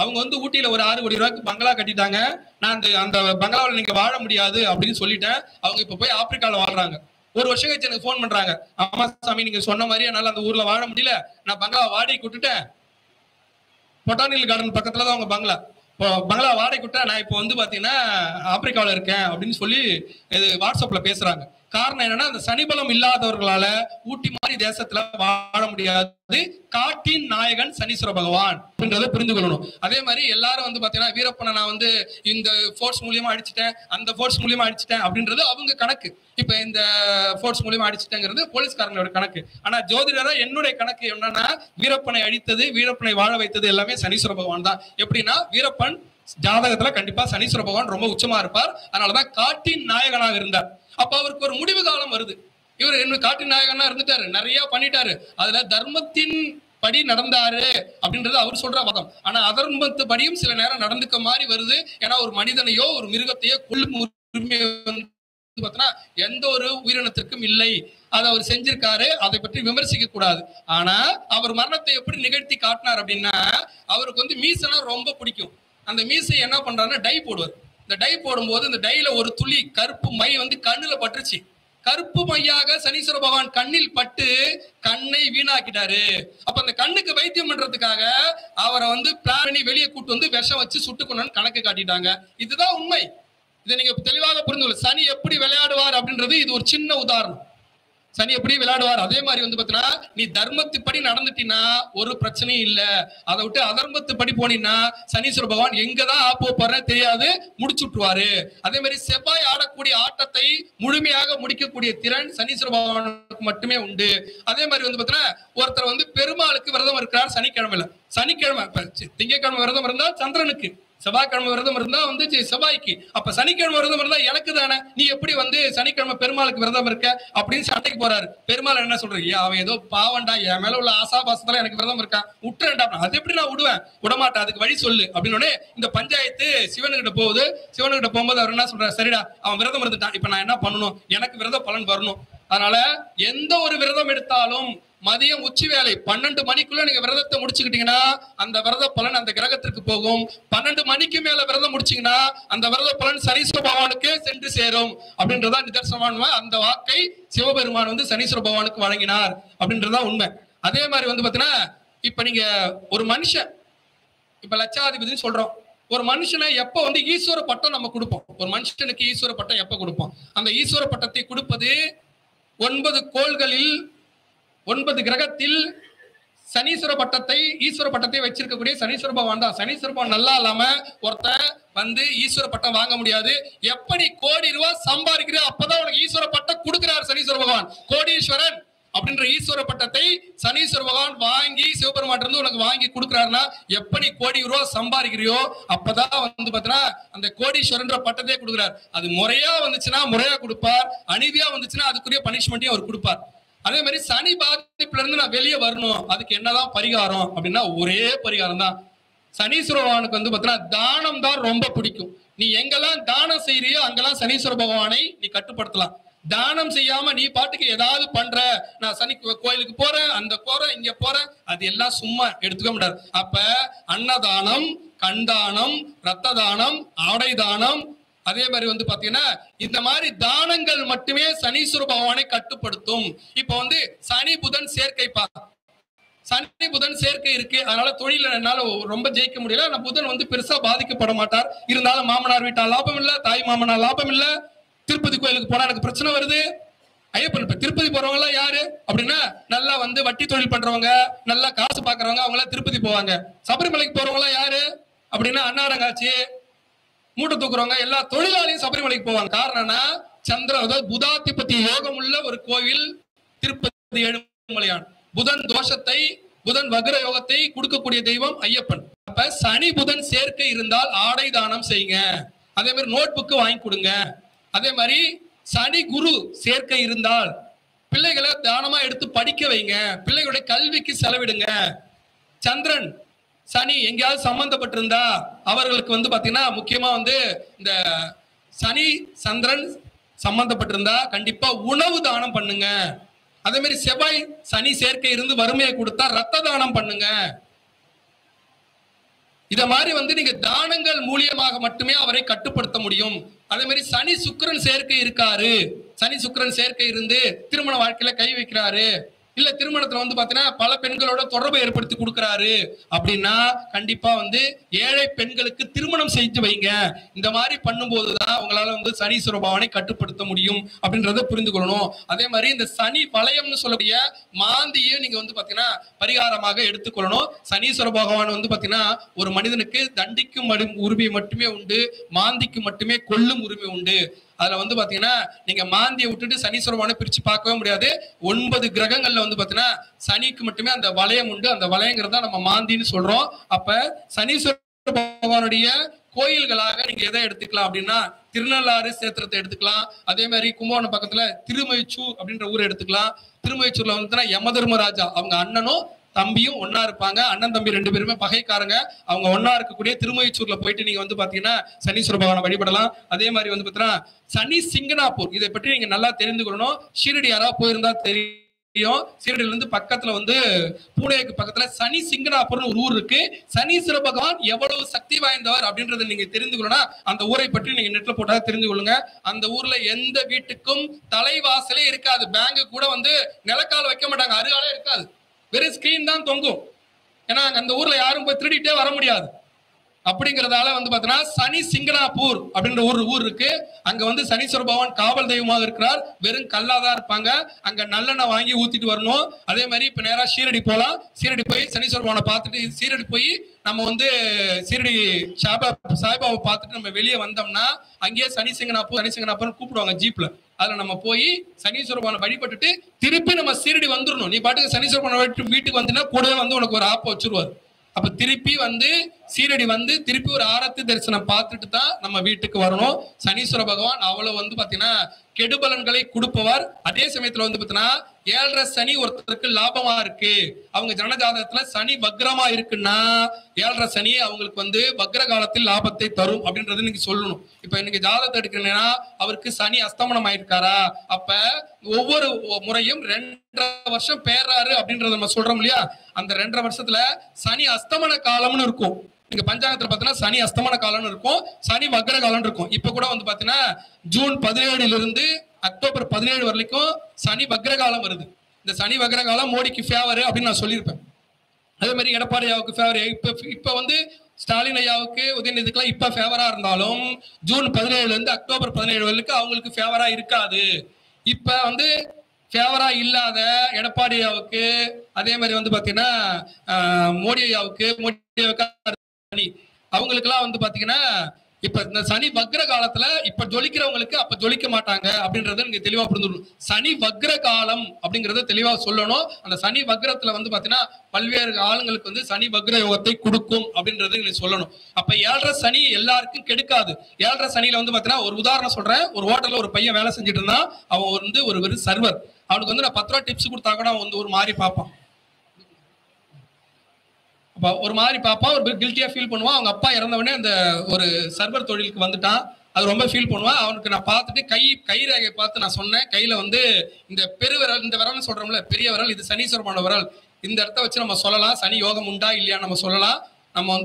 அவங்க வந்து ஊட்டியில ஒரு 6 கோடி ரூபாய்க்கு பங்களா கட்டிட்டாங்க, நான் அந்த பங்களாவில் நீங்க வாழ முடியாது அப்படின்னு சொல்லிட்டேன். அவங்க இப்ப போய் ஆப்பிரிக்கால வாழ்றாங்க. ஒரு வருஷம் கழிச்சு எனக்கு போன் பண்றாங்க, ஆமா சாமி நீங்க சொன்ன மாதிரி என்னால அந்த ஊர்ல வாழ முடியல, நான் பங்களா வாடகைக்கு விட்டுட்டேன், பொட்டானிக்கல் கார்டன் பக்கத்துல தான் அவங்க பங்களா வாடகை விட்டா, நான் இப்போ வந்து பாத்தீங்கன்னா ஆப்பிரிக்காவில் இருக்கேன் அப்படின்னு சொல்லி இது வாட்ஸ்அப்ல பேசுறாங்க. காரணம் என்னன்னா, அந்த சனிபலம் இல்லாதவர்களால ஊட்டி மாதிரி தேசத்துல வாழ முடியாது. காட்டின் நாயகன் சனீஸ்வர பகவான் அப்படின்றத புரிந்து கொள்ளணும். அதே மாதிரி எல்லாரும் வந்து பாத்தீங்கன்னா வீரப்பனை நான் வந்து இந்த ஃபோர்ஸ் மூலியமா அடிச்சுட்டேன், அந்த ஃபோர்ஸ் மூலியமா அடிச்சுட்டேன் அப்படின்றது அவங்க கணக்கு. இப்ப இந்த ஃபோர்ஸ் மூலியமா அடிச்சுட்டேங்கிறது போலீஸ்காரங்களோட கணக்கு. ஆனா ஜோதிடரா என்னுடைய கணக்கு என்னன்னா, வீரப்பனை அடித்தது, வீரப்பனை வாழ வைத்தது எல்லாமே சனீஸ்வர பகவான் தான். எப்படின்னா, வீரப்பன் ஜாதகத்துல கண்டிப்பா சனீஸ்வர பகவான் ரொம்ப உச்சமா இருப்பார். அதனாலதான் காட்டின் நாயகனாக இருந்தார். அப்ப அவருக்கு ஒரு முடிவு காலம் வருது. இவர் என்ன காட்டின் நாயகனா இருந்துட்டாரு, நிறைய பண்ணிட்டாரு, அதுல தர்மத்தின் படி நடந்தாரு அப்படின்றது அவர் சொல்ற மதம். ஆனா அதர்மத்து படியும் சில நேரம் நடந்துக்க மாதிரி வருது. ஏன்னா ஒரு மனிதனையோ ஒரு மிருகத்தையோ கொல்லும் உரிமை எந்த ஒரு உயிரினத்திற்கும் இல்லை. அதை அவர் செஞ்சிருக்காரு, அதை பற்றி விமர்சிக்க கூடாது. ஆனா அவர் மரணத்தை எப்படி நிகழ்த்தி காட்டினார் அப்படின்னா, அவருக்கு வந்து மீசனா ரொம்ப பிடிக்கும். அந்த மீசை என்ன பண்றாருன்னா டை போடுவார். இந்த டை போடும்போது இந்த டைல ஒரு துளி கருப்பு மை வந்து கண்ணுல பட்டுருச்சு. கருப்பு மையாக சனீஸ்வர பகவான் கண்ணில் பட்டு கண்ணை வீணாக்கிட்டாரு. அப்ப அந்த கண்ணுக்கு வைத்தியம் பண்றதுக்காக அவரை வந்து பிளான் பண்ணி வெளியே கூட்டு வந்து விஷம் வச்சு சுட்டுக்கணும்னு கணக்கு காட்டிட்டாங்க. இதுதான் உண்மை. இதை நீங்க தெளிவாக புரிந்து கொள்ள. சனி எப்படி விளையாடுவார் அப்படின்றது இது ஒரு சின்ன உதாரணம். சனி எப்படி விளையாடுவார், அதே மாதிரி வந்து பாத்தீங்கன்னா, நீ தர்மத்துப்படி நடந்துட்டீங்கன்னா ஒரு பிரச்சனையும் இல்ல. அதை விட்டு அதர்மத்துப்படி போனீங்கன்னா சனீஸ்வர பகவான் எங்கதான் ஆப்போ போற தெரியாது, முடிச்சுட்டுருவாரு. அதே மாதிரி செவ்வாய் ஆடக்கூடிய ஆட்டத்தை முழுமையாக முடிக்கக்கூடிய திறன் சனீஸ்வர பகவானுக்கு மட்டுமே உண்டு. அதே மாதிரி வந்து பாத்தீங்கன்னா, ஒருத்தர் வந்து பெருமாளுக்கு விரதம் இருக்கிறார் சனிக்கிழமையில. சனிக்கிழமை திங்கக்கிழமை விரதம் இருந்தா சந்திரனுக்கு, செவ்வாய்க்கிழமை விரதம் இருந்தா வந்து செவ்வாய்க்கு, அப்ப சனிக்கிழமை விரதம் இருந்தா எனக்கு தானே, நீ எப்படி வந்து சனிக்கிழமை பெருமாளுக்கு விரதம் இருக்க அப்படின்னு சண்டைக்கு போறாரு. பெருமாள் என்ன சொல்றீங்க, அவன் ஏதோ பாவண்டா, என் மேல உள்ள ஆசாபாசத்துல எனக்கு விரதம் இருக்கான், விட்டுறேன்டா. அது எப்படி நான் விடுவேன், விடமாட்டேன், அதுக்கு வழி சொல்லு அப்படின்னு இந்த பஞ்சாயத்து சிவனுக்கிட்ட போகுது. சிவனுக்கிட்ட போகும்போது அவர் என்ன சொல்றாரு, சரிடா அவன் விரதம் இருந்துட்டான், இப்ப நான் என்ன பண்ணணும், எனக்கு விரத பலன் வரணும். அதனால எந்த ஒரு விரதம் எடுத்தாலும் மதியம் உச்சி வேலை 12 மணிக்குள்ள நீங்க விரதத்தை முடிச்சுக்கிட்டீங்கன்னா அந்த விரத பலன் அந்த கிரகத்திற்கு போகும். 12 மணிக்கு மேல விரதம் முடிச்சீங்கன்னா அந்த விரத பலன் சனீஸ்வர பகவானுக்கே சென்று சேரும் அப்படின்றதா நிதர்சனமான அந்த வாக்கை சிவபெருமான் வந்து சனீஸ்வர பகவானுக்கு வழங்கினார் அப்படின்றதா உண்மை. அதே மாதிரி வந்து பாத்தீங்கன்னா, இப்ப நீங்க ஒரு மனுஷன் இப்ப லட்சாதிபதினு சொல்றோம், ஒரு மனுஷனை எப்ப வந்து ஈஸ்வர பட்டம் நம்ம கொடுப்போம், ஒரு மனுஷனுக்கு ஈஸ்வர பட்டம் எப்ப கொடுப்போம், அந்த ஈஸ்வர பட்டத்தை கொடுப்பது 9 கோள்களில் 9 கிரகத்தில் சனீஸ்வர பட்டத்தை ஈஸ்வர பட்டத்தை வச்சிருக்கக்கூடிய சனீஸ்வர பகவான் தான். சனீஸ்வர பகவான் நல்லா இல்லாம ஒருத்தன் வந்து ஈஸ்வர பட்டம் வாங்க முடியாது. எப்படி கோடி ரூபாய் சம்பாதிக்கிற அப்பதான் உனக்கு ஈஸ்வர பட்டம் கொடுக்கிறார் சனீஸ்வர பகவான். கோடீஸ்வரன் அப்படின்ற ஈஸ்வர பட்டத்தை சனீஸ்வர பகவான் வாங்கி சிவபெருமான் இருந்து உனக்கு வாங்கி கொடுக்குறாருன்னா, எப்படி கோடி ரூபாய் சம்பாதிக்கிறியோ அப்பதான் வந்து பாத்தீங்கன்னா அந்த கோடீஸ்வரன்ற பட்டத்தையே கொடுக்குறாரு. அது முறையா வந்துச்சுன்னா முறையா கொடுப்பார், அநீதியா வந்துச்சுன்னா அதுக்குரிய பனிஷ்மெண்ட்டையும் அவர் கொடுப்பார். அதே மாதிரி சனி பாதிப்புல இருந்து நான் வெளியே வரணும், அதுக்கு என்னதான் பரிகாரம் அப்படின்னா ஒரே பரிகாரம் தான். சனீஸ்வர பகவானுக்கு வந்து பாத்தீங்கன்னா தானம் தான் ரொம்ப பிடிக்கும். நீ எங்கெல்லாம் தானம் செய்யறியோ அங்கெல்லாம் சனீஸ்வர பகவானை நீ கட்டுப்படுத்தலாம். தானம் செய்யாம நீ பாட்டுக்கு ஏதாவது பண்ற, நான் சனி கோயிலுக்கு போறேன், அந்த போறேன், இங்க போறேன், அது எல்லாம் சும்மா எடுத்துக்க முடியாது. அப்ப அன்னதானம், கண்தானம், ரத்த தானம், ஆடை தானம், அதே மாதிரி வந்து பாத்தீங்கன்னா இந்த மாதிரி தானங்கள் மட்டுமே சனீஸ்வர பகவானை கட்டுப்படுத்தும். இப்ப வந்து சனி புதன் சேர்க்கை சனி புதன் சேர்க்கை இருக்கு, அதனால தொழில என்னால ரொம்ப ஜெயிக்க முடியல, ஆனா புதன் வந்து பெருசா பாதிக்கப்பட மாட்டார். இருந்தாலும் மாமனார் வீட்டால் லாபம் இல்ல, தாய் மாமனார் லாபம் இல்ல, திருப்பதி கோயிலுக்கு போனா எனக்கு பிரச்சனை வருது. ஐயப்பன் இப்ப திருப்பதி போறவங்க எல்லாம் யாரு அப்படின்னா, நல்லா வந்து வட்டி தொழில் பண்றவங்க, நல்லா காசு பாக்குறவங்க, அவங்க எல்லாம் திருப்பதி போவாங்க. சபரிமலைக்கு போறவங்க எல்லாம் யாரு அப்படின்னா, அன்னாரங்காட்சி மூட்டை தூக்குறவங்க, எல்லா தொழிலாளியும் சபரிமலைக்கு போவாங்க. காரணம்னா சந்திர அதாவது புதாதிபதி யோகம் உள்ள ஒரு கோவில் திருப்பதி ஏழுமலையான். புதன் தோஷத்தை, புதன் வக்ர யோகத்தை கொடுக்கக்கூடிய தெய்வம் ஐயப்பன். அப்ப சனி புதன் சேர்க்கை இருந்தால் ஆடை தானம் செய்யுங்க. அதே மாதிரி நோட் புக்கு வாங்கி கொடுங்க. அதே மாதிரி சனி குரு சேர்க்கை இருந்தால் பிள்ளைகளை தானமா எடுத்து படிக்க வைங்க, பிள்ளைகளுடைய கல்விக்கு செலவிடுங்க. சந்திரன் சனி எங்கேயாவது சம்பந்தப்பட்டிருந்தா அவர்களுக்கு வந்து பாத்தீங்கன்னா முக்கியமா வந்து இந்த சனி சந்திரன் சம்பந்தப்பட்டிருந்தா கண்டிப்பா உணவு தானம் பண்ணுங்க. அதே மாதிரி செவ்வாய் சனி சேர்க்கை இருந்து வறுமையை கொடுத்தா ரத்த தானம் பண்ணுங்க. இத மாதிரி நீங்க தானங்கள் மூலியமாக மட்டுமே அவரை கட்டுப்படுத்த முடியும். அதே மாதிரி சனி சுக்கிரன் சேர்க்கை இருக்காரு, சனி சுக்கிரன் சேர்க்கை இருந்து திருமண வாழ்க்கையில கை வைக்கிறாரு, இல்ல திருமணத்துல பாத்தீங்கன்னா பல பெண்களோட தொடர்பை ஏற்படுத்தி கொடுக்கிறாரு அப்படின்னா கண்டிப்பா ஏழை பெண்களுக்கு திருமணம் செஞ்சு வைங்க. இந்த மாதிரி பண்ணும்போதுதான் உங்களால சனீஸ்வர பகவானை கட்டுப்படுத்த முடியும் அப்படின்றத புரிந்து கொள்ளணும். அதே மாதிரி இந்த சனி வளையம்னு சொல்லக்கூடிய மாந்தியை நீங்க பாத்தீங்கன்னா பரிகாரமாக எடுத்துக்கொள்ளணும். சனீஸ்வர பகவான் பாத்தீங்கன்னா ஒரு மனிதனுக்கு தண்டிக்கும் உரிமை மட்டுமே உண்டு, மாந்திக்கு மட்டுமே கொல்லும் உரிமை உண்டு. அதுல பாத்தீங்கன்னா நீங்க மாந்தியை விட்டுட்டு சனீஸ்வர பகவானை பிரிச்சு பார்க்கவே முடியாது. 9 கிரகங்கள்ல பாத்தீங்கன்னா சனிக்கு மட்டுமே அந்த வளையம் உண்டு. அந்த வளையங்கிறத நம்ம மாந்தின்னு சொல்றோம். அப்ப சனீஸ்வர பகவானுடைய கோயில்களாக நீங்க எதை எடுத்துக்கலாம் அப்படின்னா திருநள்ளாறு சேத்திரத்தை எடுத்துக்கலாம். அதே மாதிரி கும்பகோணம் பக்கத்துல திருமயிச்சூர் அப்படின்ற ஊரை எடுத்துக்கலாம். திருமயிச்சூர்ல யமதர்மராஜா அவங்க அண்ணனும் தம்பியும் ஒன்னா இருப்பாங்க. அண்ணன் தம்பி 2 பேருமே பகைக்காரங்க. அவங்க ஒன்னா இருக்கக்கூடிய திருமயிச்சூர்ல போயிட்டு நீங்க பாத்தீங்கன்னா சனீஸ்வர பகவானை வழிபடலாம். அதே மாதிரி பாத்தீங்கன்னா சனி சிங்கனாப்பூர், இதை பற்றி நீங்க நல்லா தெரிந்து கொள்ளணும். ஷீரடி யாராவது போயிருந்தா தெரியும். ஷீரடியில இருந்து பக்கத்துல பூனேக்கு பக்கத்துல சனி சிங்கனாப்பூர்னு ஒரு ஊர் இருக்கு. சனீஸ்வர பகவான் எவ்வளவு சக்தி வாய்ந்தவர் அப்படின்றத நீங்க தெரிந்து கொள்ளணும். அந்த ஊரை பற்றி நீங்க நெட்ல போட்டா தெரிந்து கொள்ளுங்க. அந்த ஊர்ல எந்த வீட்டுக்கும் தலைவாசலே இருக்காது. பேங்க் கூட நிலக்கால் வைக்க மாட்டாங்க, அருகாலே இருக்காது, வெறும் ஸ்கிரீன் தான் தொங்கும். ஏன்னா அந்த ஊர்ல யாரும் போய் திருடிட்டே வர முடியாது. அப்படிங்கறதால பாத்தீங்கன்னா சனி சிங்கனாப்பூர் அப்படின்ற ஒரு ஊர் இருக்கு. அங்க சனீஸ்வர பகவான் காவல் தெய்வமாக இருக்கிறார். வெறும் கல்லாதான் இருப்பாங்க. அங்க நல்லெண்ணெய் வாங்கி ஊத்திட்டு வரணும். அதே மாதிரி இப்ப நேரா ஷீரடி போலாம். ஷீரடி போய் சனீஸ்வர பகவானை பார்த்துட்டு ஷீரடி போய் நம்ம ஷீரடி சாய்பாபா பார்த்துட்டு நம்ம வெளியே வந்தோம்னா அங்கேயே சனி சிங்கனாப்பூர் கூப்பிடுவாங்க ஜீப்ல. அதுல நம்ம போய் சனீஸ்வர பகவானை வழிபட்டுட்டு திருப்பி நம்ம ஷீரடி வந்துடணும். நீ பாட்டுக்கு சனீஸ்வர பகவானை வீட்டுக்கு வந்தீங்கன்னா கூடவே உனக்கு ஒரு ஆப்ப வச்சிருவாரு. அப்ப திருப்பி சீரடி திருப்பி ஒரு ஆரத்தி தரிசனம் பார்த்துட்டு தான் நம்ம வீட்டுக்கு வரணும். சனீஸ்வர பகவான் அவ்வளவு பாத்தீங்கன்னா கெடுபலன்களை கொடுப்பவர். அதே சமயத்துல பாத்தீங்கன்னா 7.5 சனி ஒருத்தருக்கு லாபமா இருக்கு. அவங்க ஜனஜாதகத்துல சனி வக்ரமா இருக்குன்னா 7.5 சனி அவங்களுக்கு வக்ர காலத்தில் லாபத்தை தரும் அப்படின்றது நீங்க சொல்லணும். இப்ப இன்னைக்கு ஜாதகத்தை எடுக்கிறீங்கன்னா அவருக்கு சனி அஸ்தமனம் ஆயிருக்காரா, அப்ப ஒவ்வொரு முறையும் 2.5 வருஷம் பேர்றாரு அப்படின்றத நம்ம சொல்றோம் இல்லையா. அந்த 2.5 வருஷத்துல சனி அஸ்தமன காலம்னு இருக்கும். நீங்க பஞ்சாங்கத்துல பாத்தீங்கன்னா சனி அஸ்தமன காலம்னு இருக்கும், சனி வக்ர காலம் இருக்கும். இப்ப கூட பாத்தீங்கன்னா ஜூன் 17 இருந்து அக்டோபர் 17 வரைக்கும் சனி வக்ர காலம் வருது. இந்த சனி வக்ர காலம் மோடிக்கு ஃபேவர் அப்படின்னு நான் சொல்லியிருப்பேன். அதே மாதிரி எடப்பாடி ஐயாவுக்கு ஃபேவர். இப்ப ஸ்டாலின் ஐயாவுக்கு உதயநிதிக்கெல்லாம் இப்ப ஃபேவரா இருந்தாலும் ஜூன் 17 இருந்து அக்டோபர் 17 வரைக்கும் அவங்களுக்கு ஃபேவரா இருக்காது. இப்ப ஃபேவரா இல்லாத எடப்பாடி ஐயாவுக்கு, அதே மாதிரி பாத்தீங்கன்னா மோடி ஐயாவுக்கு அவங்களுக்கு எல்லாம் பாத்தீங்கன்னா இப்ப இந்த சனி வக்ர காலத்துல இப்ப ஜொலிக்கிறவங்களுக்கு அப்ப ஜொலிக்க மாட்டாங்க அப்படின்றத நீங்க தெளிவா புரிஞ்சுக்கணும். சனி வக்ர காலம் அப்படிங்கறத தெளிவா சொல்லணும். அந்த சனி வக்ரத்துல பாத்தீங்கன்னா பல்வேறு ஆளுங்களுக்கு சனி வக்ர யோகத்தை கொடுக்கும் அப்படின்றது நீங்க சொல்லணும். அப்ப 7.5 சனி எல்லாருக்கும் கெடுக்காது. 7.5 சனியில பாத்தீங்கன்னா ஒரு உதாரணம் சொல்றேன். ஒரு ஹோட்டல்ல ஒரு பையன் வேலை செஞ்சுட்டு இருந்தான். அவன் ஒரு சர்வர். அவனுக்கு நான் 10 ரூபா டிப்ஸ் கொடுத்தா கூட அவன் ஒரு மாதிரி பார்ப்பான். ஒரு மாதிரி பாப்பா ஒரு கில்ட்டியா ஃபீல் பண்ணுவான். அவங்க அப்பா இறந்தவனே அந்த ஒரு சர்வர் தொழிலுக்கு வந்துட்டான். அது ரொம்ப ஃபீல் பண்ணுவான். அவனுக்கு நான் பார்த்துட்டு கை ரேகையை பார்த்து நான் சொன்னேன், கையில இந்த பெருவிரல், இந்த விரல்னு சொல்றோம்ல பெரிய விரல், இது சனீஸ்வரமான விரல். இந்த இடத்த வச்சு நம்ம சொல்லலாம் சனி யோகம் உண்டா இல்லையா நம்ம சொல்லலாம். நம்ம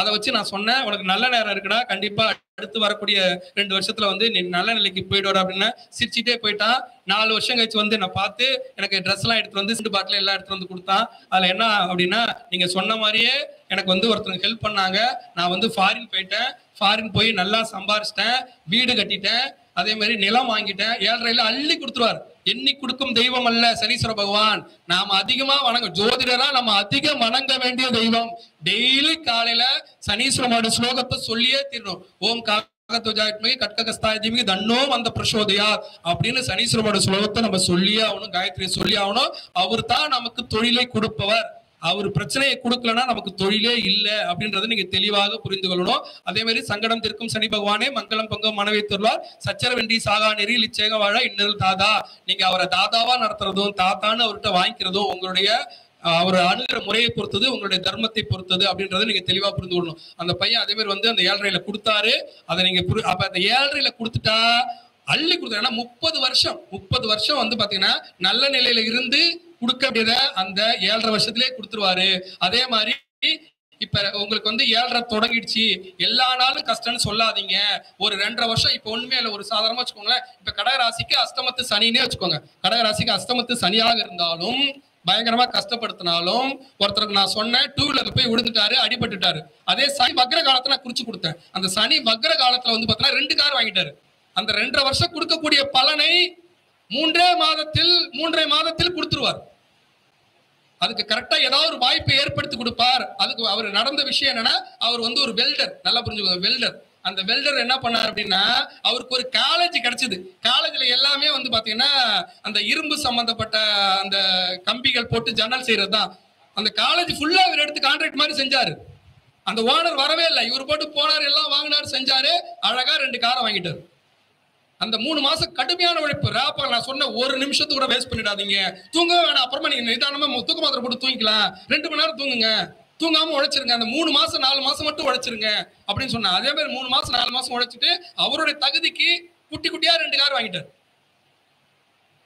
அதை வச்சு நான் சொன்னேன், உனக்கு நல்ல நேரம் இருக்குடா, கண்டிப்பா அடுத்து வரக்கூடிய 2 வருஷத்துல நீ நல்ல நிலைக்கு போயிடுவாரு அப்படின்னு சிரிச்சுட்டே போயிட்டான். 4 வருஷம் கழிச்சு நான் பார்த்து எனக்கு ட்ரெஸ் எல்லாம் எடுத்து சிண்டு பாட்டில் எல்லாம் எடுத்து கொடுத்தான். அதுல என்ன அப்படின்னா நீங்க சொன்ன மாதிரியே எனக்கு ஒருத்தருக்கு ஹெல்ப் பண்ணாங்க. நான் ஃபாரின் போயிட்டேன். ஃபாரின் போய் நல்லா சம்பாரிச்சிட்டேன், வீடு கட்டிட்டேன், அதே மாதிரி நிலம் வாங்கிட்டேன். 7.5 அள்ளி கொடுத்துருவார். எண்ணி கொடுக்கும் தெய்வம் அல்ல சனீஸ்வர பகவான். நாம அதிகமா வணங்க ஜோதிடரா நம்ம அதிகம் வணங்க வேண்டிய தெய்வம். டெய்லி காலையில சனீஸ்வரனோட ஸ்லோகத்தை சொல்லியே தீரணும். ஓம் காகத்வஜாத்மகி கட்ககஸ்தாயதிமிகி தன்னோ அந்த பிரசோதயா அப்படின்னு சனீஸ்வரனோட ஸ்லோகத்தை நம்ம சொல்லியே ஆகணும். காயத்ரி சொல்லி ஆகணும். அவர் தான் நமக்கு தொழிலை கொடுப்பவர். அவர் பிரச்சனையை கொடுக்கலன்னா நமக்கு தொழிலே இல்லை அப்படின்றத நீங்க தெளிவாக புரிந்து கொள்ளணும். அதே மாதிரி சங்கடம் தீர்க்கும் சனி பகவானே மங்களம் பொங்கும் மனவை தருவார். சச்சரவெண்டி சாகா நெறி லிச்சேக வாழ இன்னொரு தாதா. நீங்க அவரை தாதாவா நடத்துறதும் தாத்தான்னு அவர்கிட்ட வாங்கிக்கிறதும் உங்களுடைய அவர் அணுகிற முறையை பொறுத்தது, உங்களுடைய தர்மத்தை பொறுத்தது அப்படின்றத நீங்க தெளிவா புரிந்து கொள்ளணும். அந்த பையன் அதே மாதிரி அந்த 7.5 கொடுத்தாரு. அதை நீங்க அப்ப அந்த 7.5 கொடுத்துட்டா அள்ளி கொடுத்தாரு. ஏன்னா 30 வருஷம் வந்து பாத்தீங்கன்னா நல்ல நிலையில இருந்து கொடுக்க வேண்டியத அந்த 7.5 வருஷத்திலே கொடுத்துருவாரு. அதே மாதிரி இப்ப உங்களுக்கு வந்து 7.5 தொடங்கிடுச்சு, எல்லா நாளும் கஷ்டம்னு சொல்லாதீங்க. ஒரு 2.5 வருஷம் இப்ப ஒண்ணுமே இல்லை. ஒரு சாதாரணமா வச்சுக்கோங்களேன், இப்ப கடகராசிக்கு அஸ்தமத்து சனினே வச்சுக்கோங்க. கடகராசிக்கு அஸ்தமத்து சனியாக இருந்தாலும் பயங்கரமா கஷ்டப்படுத்தினாலும், ஒருத்தருக்கு நான் சொன்னேன் 2 வீலர்ல போய் விழுந்துட்டாரு, அடிபட்டுட்டாரு. அதே சனி வக்ர காலத்தை நான் குறிச்சு கொடுத்தேன். அந்த சனி வக்ர காலத்துல வந்து பாத்தீங்கன்னா 2 கார் வாங்கிட்டாரு. அந்த 2.5 வருஷம் கொடுக்கக்கூடிய பலனை 3 மாதத்தில் கொடுத்துருவார். அதுக்கு கரெக்டா ஏதாவது ஒரு வாய்ப்பை ஏற்படுத்தி கொடுப்பார். அதுக்கு அவர் நடந்த விஷயம் என்னன்னா, அவர் வந்து ஒரு வெல்டர், நல்லா புரிஞ்சுக்கோங்க, வெல்டர். அந்த வெல்டர் என்ன பண்ணார் அப்படின்னா, அவருக்கு ஒரு காலேஜ் கிடைச்சது. காலேஜ்ல எல்லாமே வந்து பாத்தீங்கன்னா அந்த இரும்பு சம்பந்தப்பட்ட அந்த கம்பிகள் போட்டு ஜன்னல் செய்யறது தான். அந்த காலேஜ் ஃபுல்லா இவர் எடுத்து கான்ட்ராக்ட் மாதிரி செஞ்சாரு. அந்த ஓனர் வரவே இல்லை, இவர் போட்டு போனார், எல்லாம் வாங்கினாரு, செஞ்சாரு, அழகா 2 காரை வாங்கிட்டாரு. அந்த 3 மாசம் கடுமையான உழைப்பு. ராப்பா நான் சொன்ன 1 நிமிஷத்துக்கு கூட வேஸ்ட் பண்ணிடாதீங்க. தூங்கவே வேணாம், அப்புறமா நீங்க நிதானமா தூக்க மாத்திரை போட்டு தூங்கிக்கலாம், 2 மணி நேரம் தூங்குங்க, தூங்காம உழைச்சிருங்க. அந்த 3 மாசம் 4 மாசம் மட்டும் உழைச்சிருங்க அப்படின்னு சொன்னா. அதே மாதிரி 3 மாசம் 4 மாசம் உழைச்சிட்டு அவருடைய தகுதிக்கு குட்டி குட்டியா 2 கார் வாங்கிட்டார்.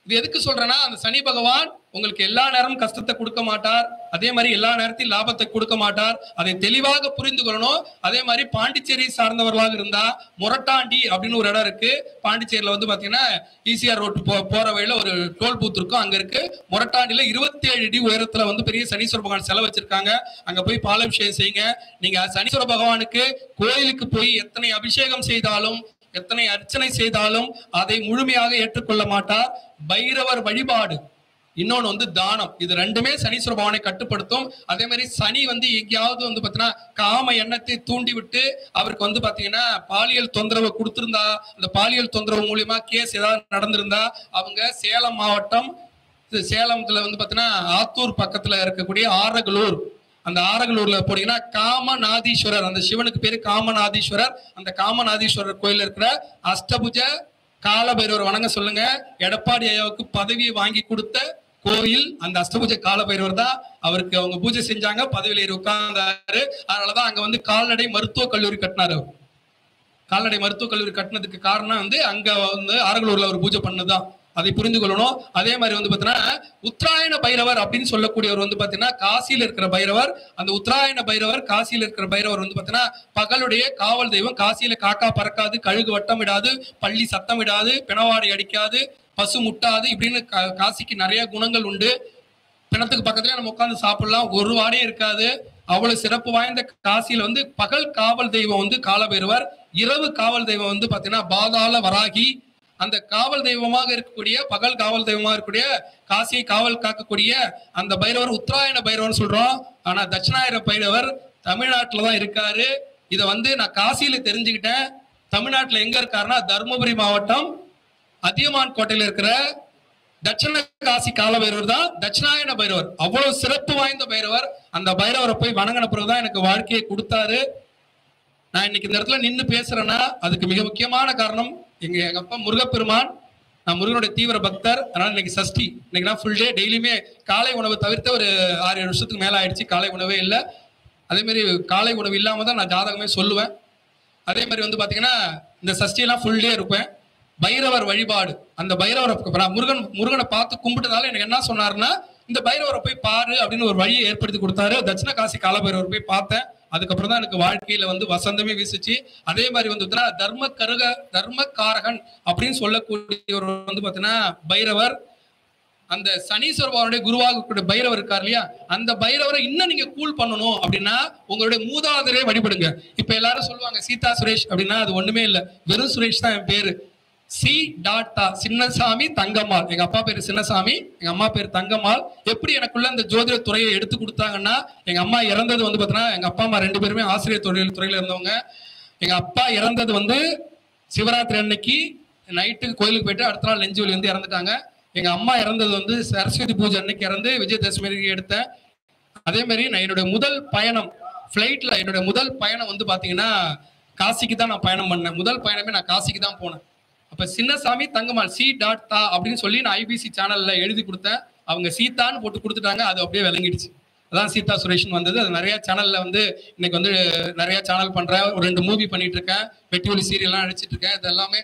இது எதுக்கு சொல்றேன்னா, அந்த சனி பகவான் உங்களுக்கு எல்லா நேரமும் கஷ்டத்தை கொடுக்க மாட்டார், அதே மாதிரி எல்லா நேரத்தையும் லாபத்தை கொடுக்க மாட்டார். அதை தெளிவாக புரிந்து கொள்ளணும். அதே மாதிரி பாண்டிச்சேரி சார்ந்தவர்களாக இருந்தா முரட்டாண்டி அப்படின்னு ஒரு இடம் இருக்கு. பாண்டிச்சேரியில வந்து பாத்தீங்கன்னா ஈசிஆர் ரோட்டு போற வழியில ஒரு டோல் பூத் இருக்கும், அங்க இருக்கு. முரட்டாண்டியில 27 அடி உயரத்துல வந்து பெரிய சனீஸ்வர பகவான் சிலை வச்சிருக்காங்க. அங்க போய் பாலாபிஷேகம் செய்யுங்க. நீங்க சனீஸ்வர பகவானுக்கு கோயிலுக்கு போய் எத்தனை அபிஷேகம் செய்தாலும் எத்தனை அர்ச்சனை செய்தாலும் அதை முழுமையாக ஏற்றுக்கொள்ள மாட்டார். பைரவர் வழிபாடு, இன்னொன்னு வந்து தானம், இது 2மே சனீஸ்வர பகவானை கட்டுப்படுத்தும். அதே மாதிரி சனி வந்து எங்கேயாவது வந்து பாத்தீங்கன்னா காம எண்ணத்தை தூண்டி விட்டு அவருக்கு வந்து பாத்தீங்கன்னா பாலியல் தொந்தரவு கொடுத்திருந்தா, அந்த பாலியல் தொந்தரவு மூலியமா கேஸ் ஏதாவது நடந்திருந்தா, அவங்க சேலம் மாவட்டம், சேலத்துல வந்து பாத்தீங்கன்னா ஆத்தூர் பக்கத்துல இருக்கக்கூடிய ஆரகலூர், அந்த ஆரகலூர்ல போனீங்கன்னா காமநாதீஸ்வரர், அந்த சிவனுக்கு பேரு காமநாதீஸ்வரர். அந்த காமநாதீஸ்வரர் கோயில் இருக்கிற அஷ்டபுஜ காலபைரவர் வணங்க சொல்லுங்க. எடப்பாடி ஐயாவுக்கு பதவியை வாங்கி கொடுத்த கோயில் அந்த அஷ்டபுஜ காலபைரவர் தான். அவருக்கு அவங்க பூஜை செஞ்சாங்க, பதவியில ஏறி உட்கார்ந்தாரு. அதனாலதான் அங்க வந்து கால்நடை மருத்துவ கல்லூரி கட்டினாரு. கால்நடை மருத்துவக் கல்லூரி கட்டினதுக்கு காரணம் வந்து அங்க வந்து ஆரகலூர்ல அவர் பூஜை பண்ணதுதான். அதை புரிந்து கொள்ளணும். அதே மாதிரி வந்து பாத்தீங்கன்னா உத்தராயண பைரவர் அப்படின்னு சொல்லக்கூடியவர் வந்து பாத்தீங்கன்னா காசியில இருக்கிற பைரவர். அந்த உத்தராயண பைரவர் காசியில இருக்கிற பைரவர் வந்து பாத்தீங்கன்னா பகலுடைய காவல் தெய்வம். காசியில காக்கா பறக்காது, கழுகு வட்டமிடாது, பள்ளி சத்தமிடாது, பிணவாடை அடிக்காது, பசு முட்டாது, இப்படின்னு காசிக்கு நிறைய குணங்கள் உண்டு. பிணத்துக்கு பக்கத்துல நம்ம உட்காந்து சாப்பிடலாம், ஒரு வாடையும் இருக்காது. அவ்வளவு சிறப்பு வாய்ந்த காசியில வந்து பகல் காவல் தெய்வம் வந்து காலபைரவர், இரவு காவல் தெய்வம் வந்து பாத்தீங்கன்னா பாதாள வராகி. அந்த காவல் தெய்வமாக இருக்கக்கூடிய பகல் காவல் தெய்வமாக இருக்கக்கூடிய காசியை காவல் காக்கக்கூடிய அந்த பைரவர் உத்தராயண பைரவர்னு சொல்றோம். ஆனா தட்சிணாயன பைரவர் தமிழ்நாட்டுல தான் இருக்காரு. இதை வந்து நான் காசியில தெரிஞ்சுக்கிட்டேன். தமிழ்நாட்டுல எங்க இருக்காருன்னா தருமபுரி மாவட்டம் அதியமான் கோட்டையில இருக்கிற தட்சிண காசி கால பைரவர் தான் தட்சிணாயன பைரவர். அவ்வளவு சிறப்பு வாய்ந்த பைரவர். அந்த பைரவரை போய் வணங்கின பிறகுதான் எனக்கு வாழ்க்கையை கொடுத்தாரு. நான் இன்னைக்கு இந்த இடத்துல நின்று பேசுறேன்னா அதுக்கு மிக முக்கியமான காரணம் எங்க அப்பா முருகப்பெருமான். நான் முருகனுடைய தீவிர பக்தர். அதனால இன்னைக்கு சஷ்டி, இன்னைக்கு நான் ஃபுல் டே டெய்லியுமே காலை உணவு தவிர்த்து ஒரு 6-7 வருஷத்துக்கு மேல ஆயிடுச்சு காலை உணவே இல்லை. அதே மாதிரி காலை உணவு இல்லாம தான் நான் ஜாதகமே சொல்லுவேன். அதே மாதிரி வந்து பாத்தீங்கன்னா இந்த சஷ்டியெல்லாம் ஃபுல் டே இருப்பேன். பைரவர் வழிபாடு, அந்த பைரவரை முருகனை பார்த்து கும்பிட்டதால எனக்கு என்ன சொன்னாருன்னா, இந்த பைரவரை போய் பாரு அப்படின்னு ஒரு வழியை ஏற்படுத்தி கொடுத்தாரு. தட்சிண காசி கால பைரவர் போய் பார்த்தேன். அதுக்கப்புறம் தான் எனக்கு வாழ்க்கையில வந்து வசந்தமே வீசுச்சு. அதே மாதிரி வந்து தர்மகாரகன் அப்படின்னு சொல்லக்கூடியவர் வந்து பாத்தீங்கன்னா பைரவர். அந்த சனீஸ்வர பகவானுடைய குருவாக பைரவர் இருக்கார் இல்லையா, அந்த பைரவரை இன்னும் நீங்க கூல் பண்ணணும் அப்படின்னா உங்களுடைய மூதாதையரை வழிபடுங்க. இப்ப எல்லாரும் சொல்லுவாங்க சீதா சுரேஷ் அப்படின்னா அது ஒண்ணுமே இல்லை, வெறும் சுரேஷ் தான் என் பேரு. C tata Chinnasamy Thangammal. எங்க அப்பா பேரு சின்னசாமி, எங்க அம்மா பேரு தங்கம்மாள். எப்படி எனக்குள்ள இந்த ஜோதிட துறையை எடுத்து கொடுத்தாங்கன்னா, எங்க அம்மா இறந்தது வந்து பாத்தீங்கன்னா எங்க அப்பா அம்மா 2 பேருமே ஆசிரியர் துறையில இருந்தவங்க. எங்க அப்பா இறந்தது வந்து சிவராத்திரி அன்னைக்கு நைட்டு கோயிலுக்கு போயிட்டு அடுத்த நாள் நெஞ்சு வலி வந்து இறந்துட்டாங்க. எங்க அம்மா இறந்தது வந்து சரஸ்வதி பூஜை அன்னைக்கு இறந்து விஜயதசமி எடுத்தேன். அதே மாதிரி நான் என்னுடைய முதல் பயணம் ஃபிளைட்ல, என்னுடைய முதல் பயணம் வந்து பாத்தீங்கன்னா காசிக்கு தான் நான் பயணம் பண்ணேன். முதல் பயணமே நான் காசிக்கு தான் போனேன். அப்ப சின்னசாமி தங்கம்மாள் சி டாட் தா அப்படின்னு சொல்லி நான் ஐபிசி சேனல்ல எழுதி கொடுத்தேன். அவங்க சீதான்னு போட்டு கொடுத்துட்டாங்க. அது அப்படியே விளங்கிடுச்சு. அதான் சீதா சுரேஷ்னு வந்தது. அது நிறைய சேனல்ல வந்து இன்னைக்கு வந்து நிறைய சேனல் பண்றேன். ஒரு 2 மூவி பண்ணிட்டு இருக்கேன். வெட்டி ஒலி சீரியல்லாம் நடிச்சிட்டு இருக்கேன். இது எல்லாமே